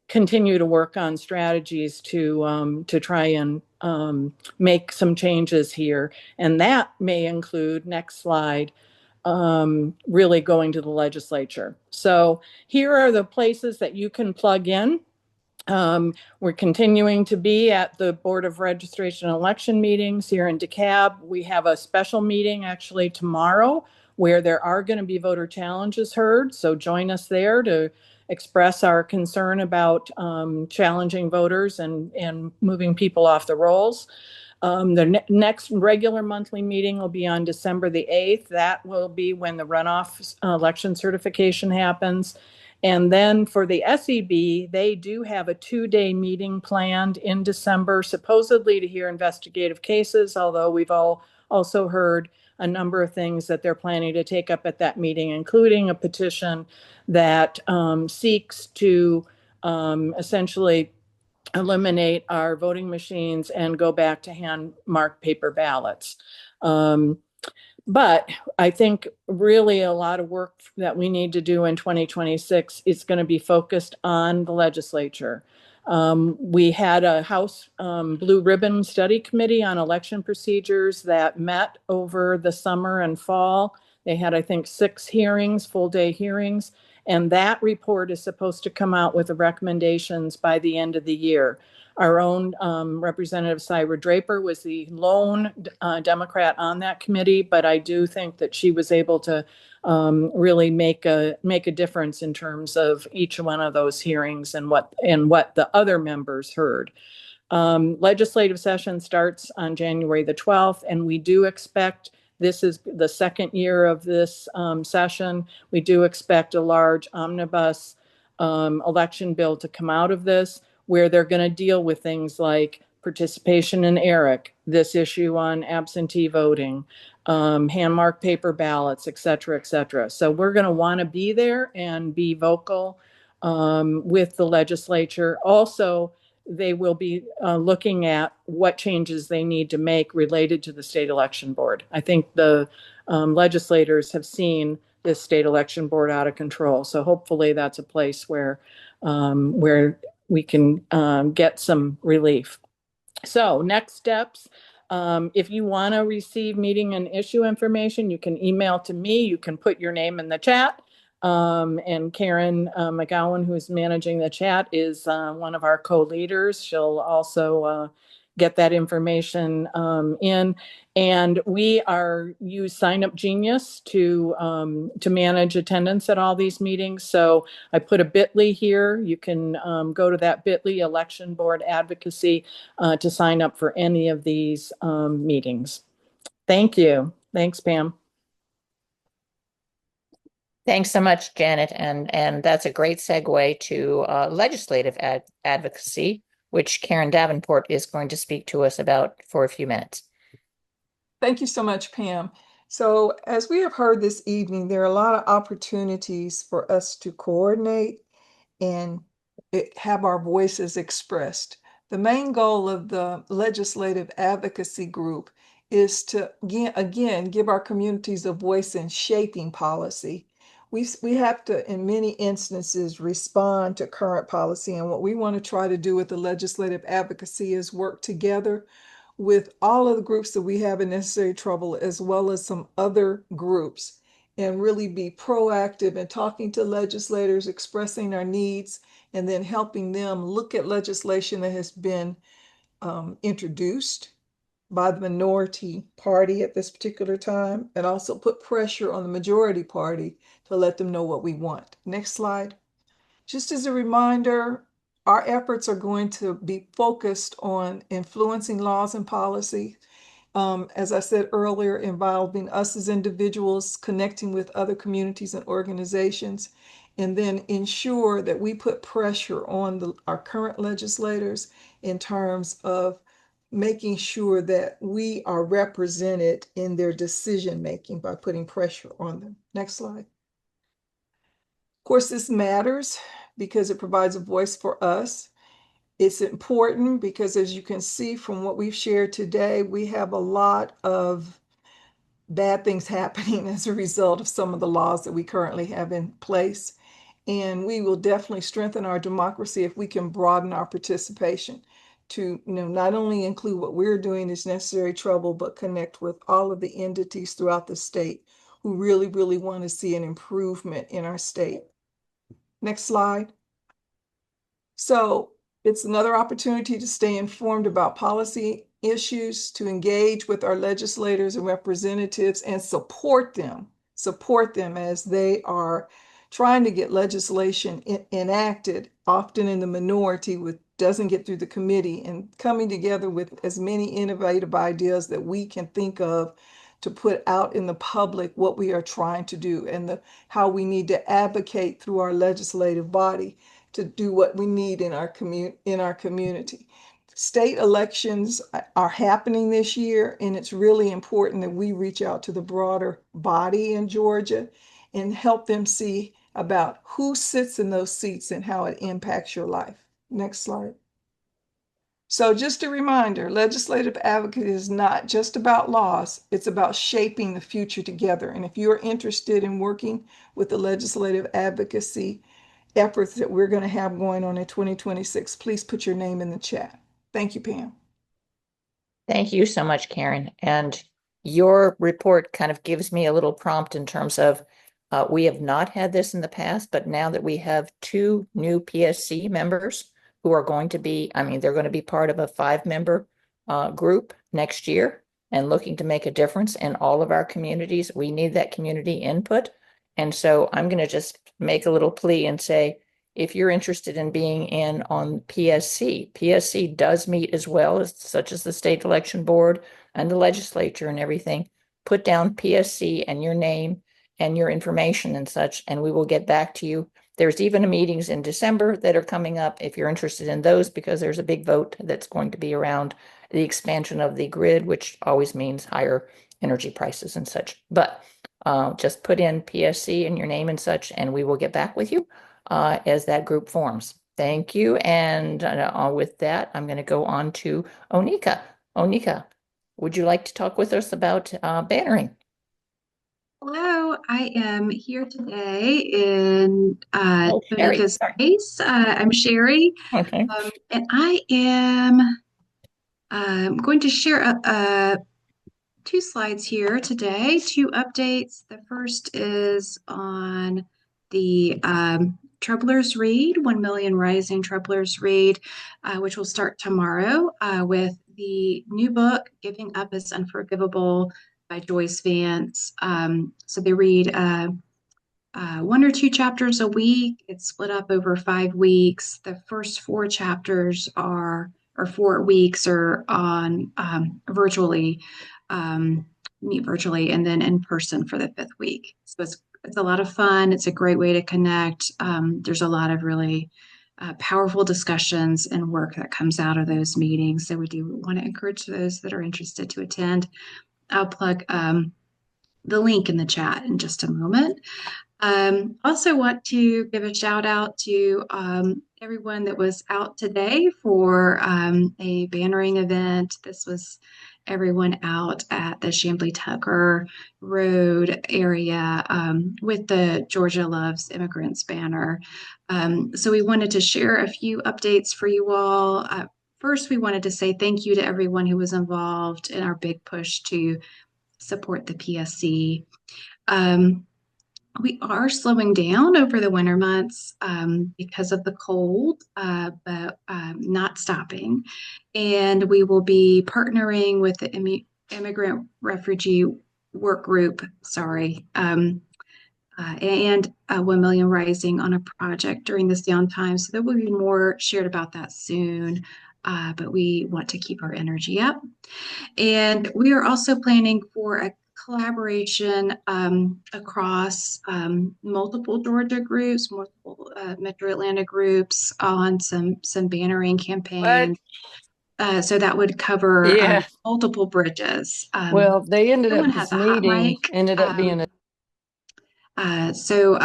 continue to work on strategies to try and make some changes here, and that may include, next slide, really going to the legislature. So here are the places that you can plug in. We're continuing to be at the Board of Registration and Election meetings here in DeKalb. We have a special meeting actually tomorrow where there are going to be voter challenges heard. So join us there to express our concern about challenging voters and moving people off the rolls. The next regular monthly meeting will be on December the 8th. That will be when the runoff election certification happens. And then for the SEB, they do have a 2-day meeting planned in December, supposedly to hear investigative cases, although we've all also heard a number of things that they're planning to take up at that meeting, including a petition that seeks to essentially eliminate our voting machines and go back to hand marked paper ballots. But I think really a lot of work that we need to do in 2026 is going to be focused on the legislature. We had a House Blue Ribbon Study Committee on election procedures that met over the summer and fall. They had, I think, 6 hearings, full-day hearings, and that report is supposed to come out with the recommendations by the end of the year. Our own Representative Syra Draper was the lone Democrat on that committee, but I do think that she was able to really make a difference in terms of each one of those hearings and what the other members heard. Legislative session starts on January the 12th, and we do expect, this is the second year of this session, we do expect a large omnibus election bill to come out of this, where they're going to deal with things like participation in ERIC, this issue on absentee voting, hand-marked paper ballots, et cetera, et cetera. So we're going to want to be there and be vocal with the legislature. Also, they will be looking at what changes they need to make related to the state election board. I think the legislators have seen this state election board out of control. So hopefully that's a place where we can get some relief. So next steps, if you want to receive meeting and issue information, you can email to me. You can put your name in the chat. And Karen McGowan, who is managing the chat, is one of our co-leaders. She'll also get that information in. And we use Sign Up Genius to manage attendance at all these meetings. So I put a bit.ly here. You can go to that bit.ly election board advocacy to sign up for any of these meetings. Thank you. Thanks, Pam. Thanks so much, Janet. And that's a great segue to legislative advocacy, which Karen Davenport is going to speak to us about for a few minutes. Thank you so much, Pam. So as we have heard this evening, there are a lot of opportunities for us to coordinate and have our voices expressed. The main goal of the legislative advocacy group is to again give our communities a voice in shaping policy. We have to, in many instances, respond to current policy. And what we want to try to do with the legislative advocacy is work together with all of the groups that we have in Necessary Trouble, as well as some other groups, and really be proactive in talking to legislators, expressing our needs, and then helping them look at legislation that has been introduced by the minority party at this particular time, and also put pressure on the majority party to let them know what we want. Next slide. Just as a reminder, our efforts are going to be focused on influencing laws and policy. As I said earlier, involving us as individuals, connecting with other communities and organizations, and then ensure that we put pressure on our current legislators in terms of making sure that we are represented in their decision making by putting pressure on them. Next slide. Of course, this matters because it provides a voice for us. It's important because, as you can see from what we've shared today, we have a lot of bad things happening as a result of some of the laws that we currently have in place. And we will definitely strengthen our democracy if we can broaden our participation to not only include what we're doing as Necessary Trouble, but connect with all of the entities throughout the state who really, really want to see an improvement in our state. Next slide. So it's another opportunity to stay informed about policy issues, to engage with our legislators and representatives and support them as they are trying to get legislation enacted, often in the minority, with doesn't get through the committee, and coming together with as many innovative ideas that we can think of to put out in the public what we are trying to do and how we need to advocate through our legislative body to do what we need in our community. State elections are happening this year, and it's really important that we reach out to the broader body in Georgia and help them see about who sits in those seats and how it impacts your life. Next slide. So just a reminder, legislative advocacy is not just about laws, it's about shaping the future together. And if you're interested in working with the legislative advocacy efforts that we're going to have going on in 2026, please put your name in the chat. Thank you, Pam. Thank you so much, Karen. And your report kind of gives me a little prompt in terms of we have not had this in the past, but now that we have 2 new PSC members who are going to be, they're going to be part of a 5-member group next year and looking to make a difference in all of our communities. We need that community input. And so I'm going to just make a little plea and say, if you're interested in being in on PSC does meet as well as such as the state election board and the legislature and everything. Put down PSC and your name and your information and such, and we will get back to you. There's even meetings in December that are coming up if you're interested in those, because there's a big vote that's going to be around the expansion of the grid, which always means higher energy prices and such. But just put in PSC and your name and such, and we will get back with you as that group forms. Thank you. And with that, I'm going to go on to Onika. Onika, would you like to talk with us about bannering? Hello, I am here today in Onika's place. I'm Sherry. Okay. And I am going to share 2 slides here today, 2 updates. The first is on the Troublers Read, 1 Million Rising Troublers Read, which will start tomorrow with the new book, Giving Up is Unforgivable by Joyce Vance. So they read 1 or 2 chapters a week. It's split up over 5 weeks. The first 4 chapters or 4 weeks are on virtually, meet virtually, and then in person for the 5th week. So it's a lot of fun. It's a great way to connect. There's a lot of really powerful discussions and work that comes out of those meetings. So we do want to encourage those that are interested to attend. I'll plug the link in the chat in just a moment. Also want to give a shout out to everyone that was out today for a bannering event. This was everyone out at the Chamblee Tucker Road area with the Georgia Loves Immigrants banner. So we wanted to share a few updates for you all. First, we wanted to say thank you to everyone who was involved in our big push to support the PSC. We are slowing down over the winter months because of the cold, but not stopping. And we will be partnering with the Immigrant Refugee Workgroup, and 1 Million Rising on a project during this downtime. So there will be more shared about that soon, but we want to keep our energy up. And we are also planning for a collaboration across multiple Georgia groups, multiple Metro Atlanta groups on some bannering campaigns. So that would cover multiple bridges. Well, they ended someone up, has this a hot meeting mic. ended up being a So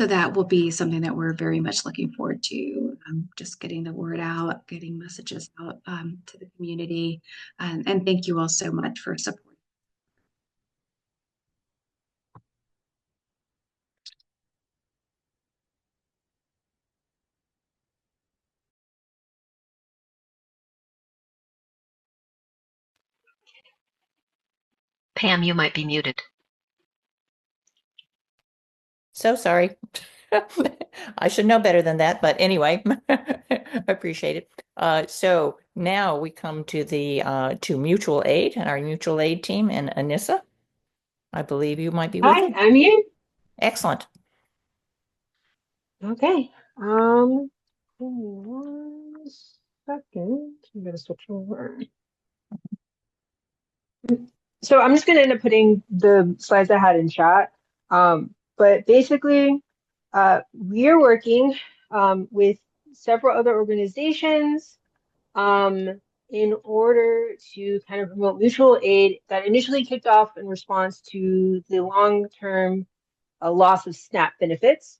that will be something that we're very much looking forward to, just getting the word out, getting messages out to the community. And thank you all so much for supporting. Pam, you might be muted. So sorry. I should know better than that, but anyway, I appreciate it. So now we come to the to mutual aid and our mutual aid team and Anissa. I believe you might be with Hi, us. I'm here. Excellent. Okay. Give me 1 second. I'm gonna switch over. So I'm just gonna end up putting the slides I had in chat. But basically, we're working with several other organizations in order to kind of promote mutual aid that initially kicked off in response to the long-term loss of SNAP benefits.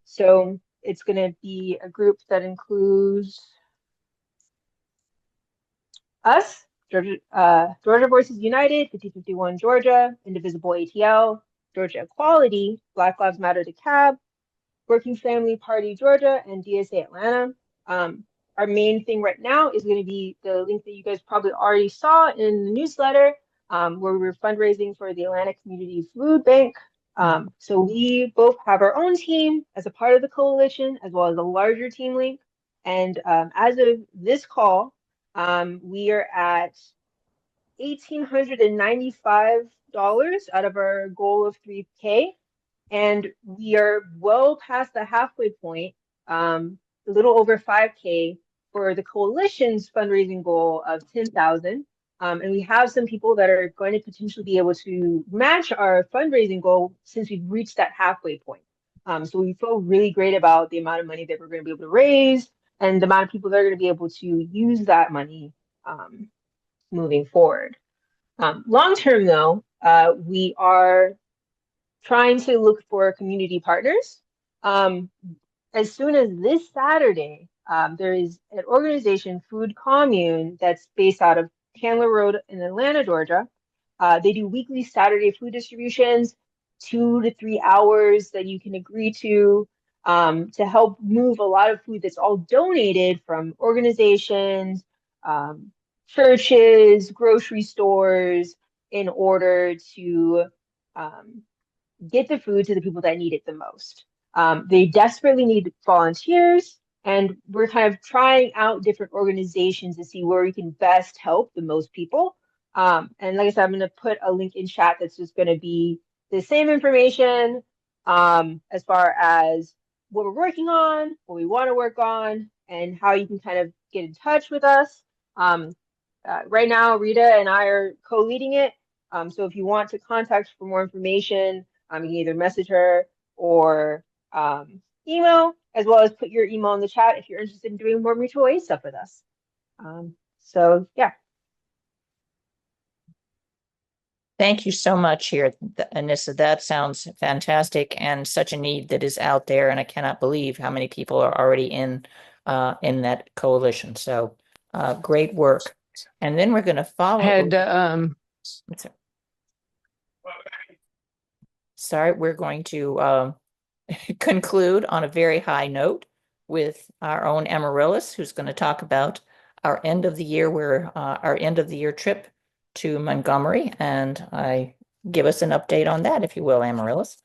So it's going to be a group that includes us, Georgia Voices United, 5051 Georgia, Indivisible ATL, Georgia Equality, Black Lives Matter DeKalb, Working Family Party Georgia, and DSA Atlanta. Our main thing right now is going to be the link that you guys probably already saw in the newsletter, where we're fundraising for the Atlanta Community Food Bank. So we both have our own team as a part of the coalition, as well as a larger team link. And as of this call, we are at $1,895 out of our goal of 3K. And we are well past the halfway point, a little over 5K for the coalition's fundraising goal of 10,000. And we have some people that are going to potentially be able to match our fundraising goal since we've reached that halfway point. So we feel really great about the amount of money that we're going to be able to raise and the amount of people that are going to be able to use that money moving forward. Long term, though, we are trying to look for community partners. As soon as this Saturday, there is an organization, Food Commune, that's based out of Candler Road in Atlanta, Georgia. They do weekly Saturday food distributions, 2 to 3 hours that you can agree to help move a lot of food that's all donated from organizations, churches, grocery stores, in order to get the food to the people that need it the most. They desperately need volunteers, and we're kind of trying out different organizations to see where we can best help the most people. And like I said, I'm going to put a link in chat that's just going to be the same information as far as what we're working on, what we want to work on, and how you can kind of get in touch with us. Right now, Rita and I are co-leading it. So if you want to contact for more information, you can either message her or email, as well as put your email in the chat if you're interested in doing more mutual aid stuff with us. So yeah. Thank you so much here, Anissa. That sounds fantastic and such a need that is out there. And I cannot believe how many people are already in that coalition. So great work. And then we're going to follow. Sorry, we're going to conclude on a very high note with our own Amaryllis, who's going to talk about our end of the year trip to Montgomery, and give us an update on that, if you will, Amaryllis.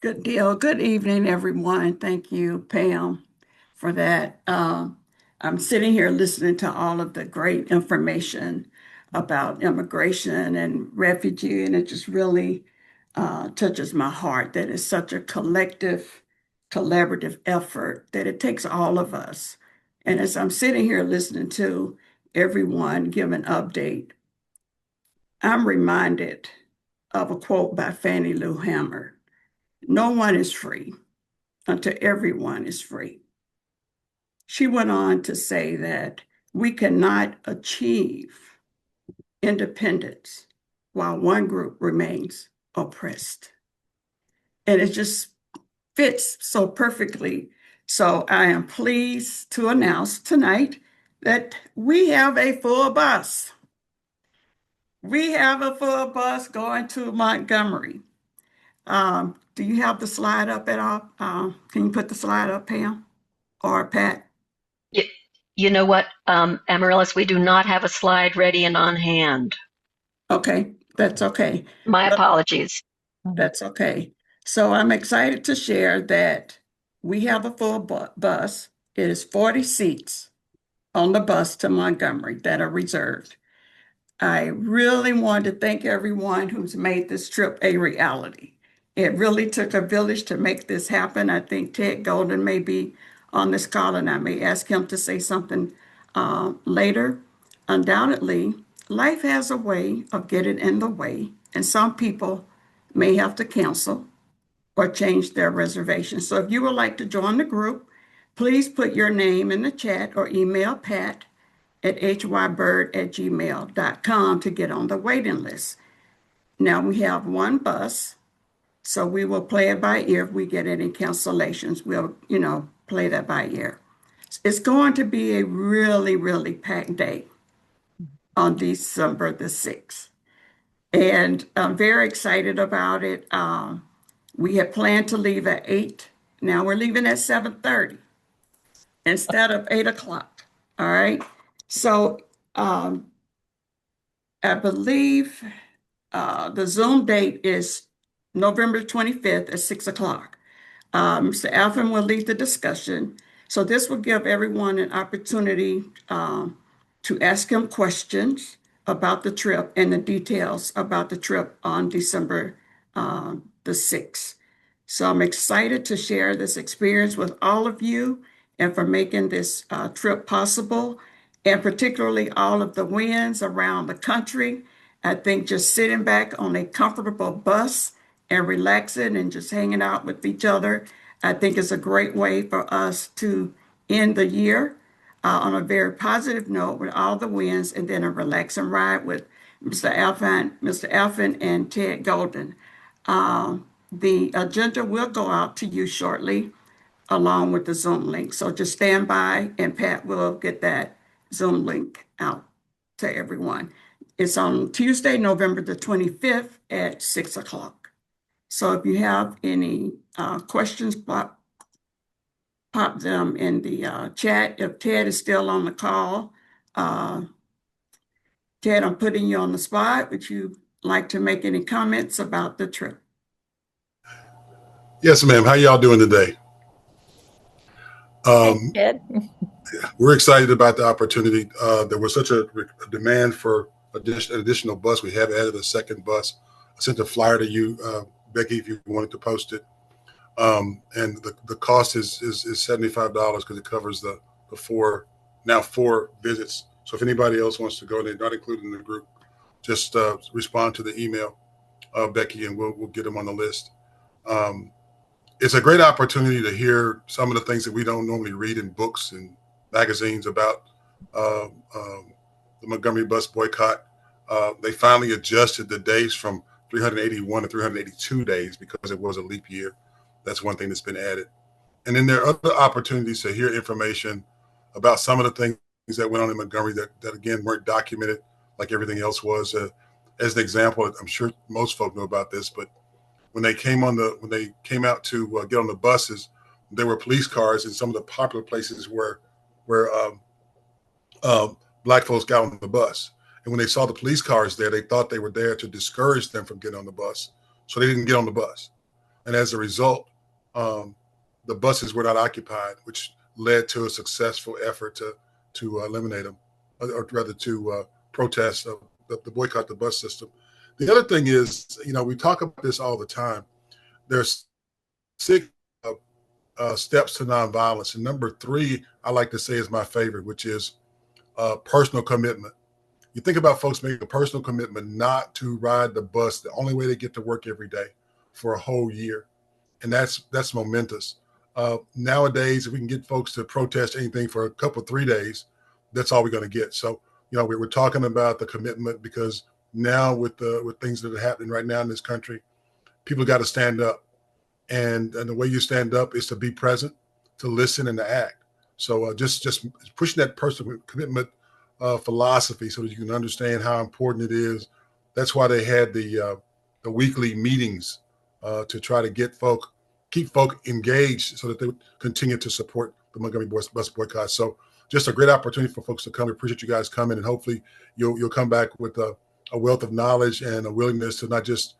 Good deal. Good evening, everyone. Thank you, Pam, for that. I'm sitting here listening to all of the great information about immigration and refugee, and it just really touches my heart that it's such a collective, collaborative effort that it takes all of us. And as I'm sitting here listening to everyone give an update, I'm reminded of a quote by Fannie Lou Hamer. No one is free until everyone is free. She went on to say that we cannot achieve independence while one group remains oppressed. And it just fits so perfectly. So I am pleased to announce tonight that we have a full bus. We have a full bus going to Montgomery. Do you have the slide up at all? Can you put the slide up, Pam or Pat? You know what, Amaryllis, we do not have a slide ready and on hand. Okay, that's okay. My apologies. That's okay. So I'm excited to share that we have a full bus. It is 40 seats on the bus to Montgomery that are reserved. I really want to thank everyone who's made this trip a reality. It really took a village to make this happen. I think Ted Golden may be on this call, and I may ask him to say something later. Undoubtedly, life has a way of getting in the way, and some people may have to cancel or change their reservation. So if you would like to join the group, please put your name in the chat or email Pat at hybird@gmail.com to get on the waiting list. Now we have one bus, so we will play it by ear. If we get any cancellations, we'll, play that by ear. It's going to be a really, really packed day on December the 6th. And I'm very excited about it. We had planned to leave at 8. Now we're leaving at 7:30 instead of 8 o'clock. All right. So I believe the Zoom date is November 25th at 6 o'clock. Mr. Alvin will lead the discussion. So this will give everyone an opportunity to ask him questions about the trip and the details about the trip on December the 6th. So I'm excited to share this experience with all of you and for making this trip possible, and particularly all of the wins around the country. I think just sitting back on a comfortable bus and relaxing and just hanging out with each other, I think is a great way for us to end the year on a very positive note with all the wins, and then a relaxing ride with Mr. Alvin and Ted Golden. The agenda will go out to you shortly along with the Zoom link. So just stand by and Pat will get that Zoom link out to everyone. It's on Tuesday, November the 25th at 6 o'clock. So if you have any questions, pop them in the chat. If Ted is still on the call, Ted, I'm putting you on the spot. Would you like to make any comments about the trip? Yes, ma'am. How y'all doing today? Ted? We're excited about the opportunity. There was such a demand for additional bus. We have added a second bus. I sent a flyer to you, Becky, if you wanted to post it. And the cost is $75 because it covers the four visits. So if anybody else wants to go and they're not included in the group, just respond to the email, Becky, and we'll get them on the list. It's a great opportunity to hear some of the things that we don't normally read in books and magazines about the Montgomery bus boycott. They finally adjusted the days from 381 to 382 days because it was a leap year. That's one thing that's been added. And then there are other opportunities to hear information about some of the things that went on in Montgomery that again, weren't documented like everything else was. As an example, I'm sure most folk know about this, but when they came out to get on the buses, there were police cars in some of the popular places where Black folks got on the bus. And when they saw the police cars there, they thought they were there to discourage them from getting on the bus. So they didn't get on the bus. And as a result, the buses were not occupied, which led to a successful effort to eliminate them, or rather to protest the boycott the bus system. The other thing is, we talk about this all the time. There's 6 steps to nonviolence. And number 3, I like to say is my favorite, which is personal commitment. You think about folks making a personal commitment not to ride the bus the only way they get to work every day for a whole year. And that's momentous. Nowadays, if we can get folks to protest anything for a couple, 3 days, that's all we're going to get. So, we're talking about the commitment because now with things that are happening right now in this country, people got to stand up. And the way you stand up is to be present, to listen, and to act. So just pushing that personal commitment philosophy so that you can understand how important it is. That's why they had the weekly meetings to try to keep folk engaged so that they would continue to support the Montgomery bus boycott. So just a great opportunity for folks to come. We appreciate you guys coming, and hopefully you'll come back with a wealth of knowledge and a willingness to not just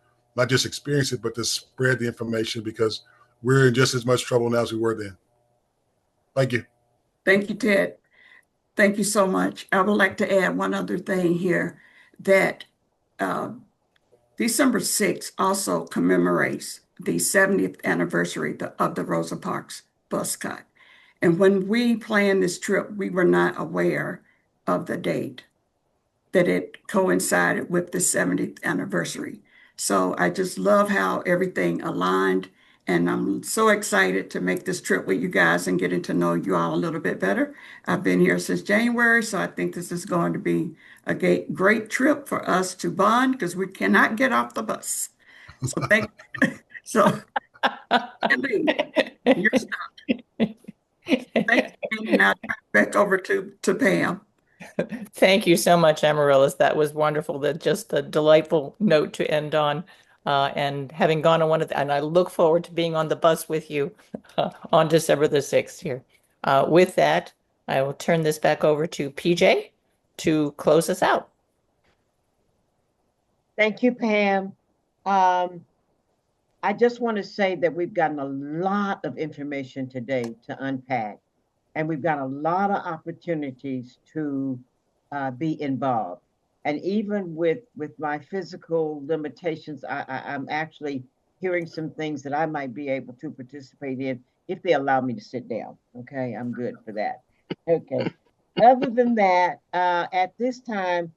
experience it, but to spread the information, because we're in just as much trouble now as we were then. Thank you. Thank you, Ted. Thank you so much. I would like to add one other thing here, that December 6th also commemorates the 70th anniversary of the Rosa Parks bus cut. And when we planned this trip, we were not aware of the date, that it coincided with the 70th anniversary. So I just love how everything aligned, and I'm so excited to make this trip with you guys and getting to know you all a little bit better. I've been here since January, so I think this is going to be a great trip for us to bond, because we cannot get off the bus. So Lee, you're stuck. Thanks, and now back over to Pam. Thank you so much, Amaryllis. That was wonderful. That just a delightful note to end on. And having gone on and I look forward to being on the bus with you on December the 6th here. With that, I will turn this back over to PJ to close us out. Thank you, Pam. I just want to say that we've gotten a lot of information today to unpack, and we've got a lot of opportunities to be involved. And even with my physical limitations, I'm actually hearing some things that I might be able to participate in if they allow me to sit down. Okay, I'm good for that. Okay. Other than that, at this time,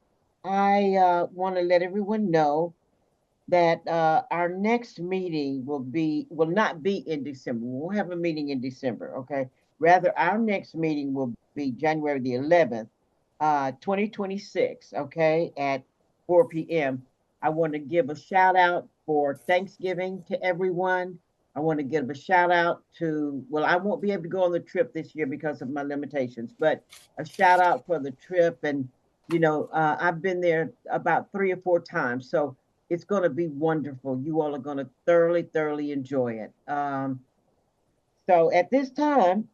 I want to let everyone know that our next meeting will not be in December. We won't have a meeting in December, okay? Rather, our next meeting will be January the 11th, 2026, okay, at 4 p.m. I want to give a shout out for Thanksgiving to everyone. I want to give a shout out well, I won't be able to go on the trip this year because of my limitations, but a shout out for the trip. And, I've been there about 3 or 4 times. So it's going to be wonderful. You all are going to thoroughly, thoroughly enjoy it. So at this time,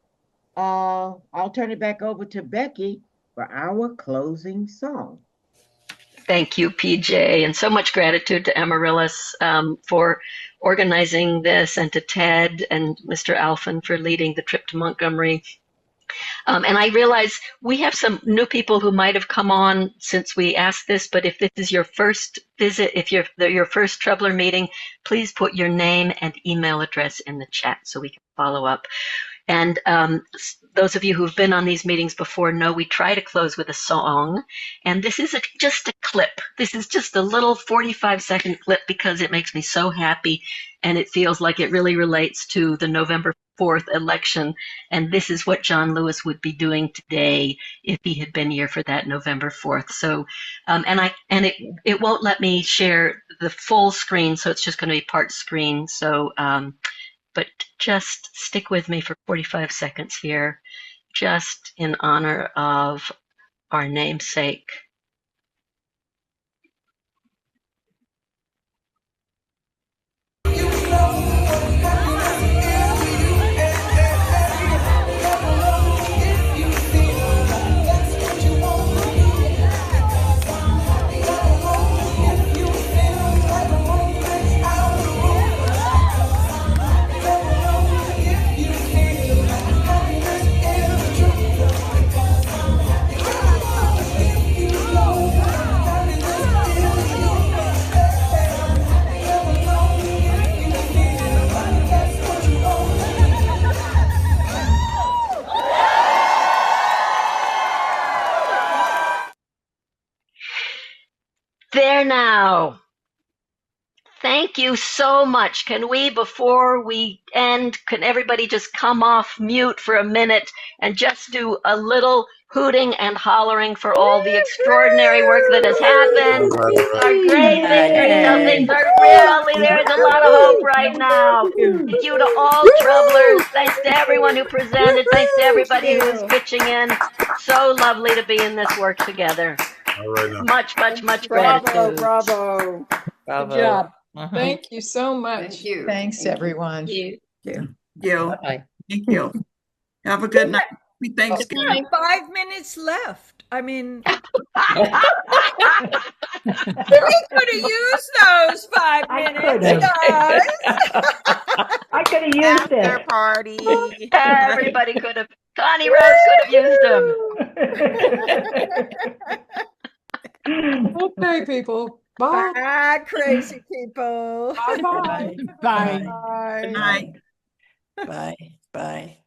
I'll turn it back over to Becky for our closing song. Thank you, PJ, and so much gratitude to Amaryllis for organizing this, and to Ted and Mr. Alphen for leading the trip to Montgomery. And I realize we have some new people who might have come on since we asked this, but if this is your first visit, if you're your first Troubler meeting, please put your name and email address in the chat so we can follow up. And those of you who've been on these meetings before know we try to close with a song. And this is just a clip. This is just a little 45-second clip because it makes me so happy. And it feels like it really relates to the November 4th election. And this is what John Lewis would be doing today if he had been here for that November 4th. So, it won't let me share the full screen, so it's just going to be part screen. So, but just stick with me for 45 seconds here, just in honor of our namesake. There now. Thank you so much. Can we, before we end, can everybody just come off mute for a minute and just do a little hooting and hollering for all the extraordinary work that has happened? Our great victory. So things are really, there's a lot of hope right now. Thank you to all troublers. Thanks to everyone who presented. Thanks to everybody who is pitching in. So lovely to be in this work together. All right now. Much gratitude. Bravo. Bravo. Good job. Mhm. Thank you so much. Thank you. Thanks, everyone. Thank you. Bye. Thank you. Have a good night. Happy There's Thanksgiving. only 5 minutes left. I mean, we could have used those 5 minutes, guys. I could have used After it. party. Everybody could have. Connie Rose could have used them. Okay, people. Bye. Bye, crazy people. Bye-bye. Bye. Bye. Good night. Bye. Bye.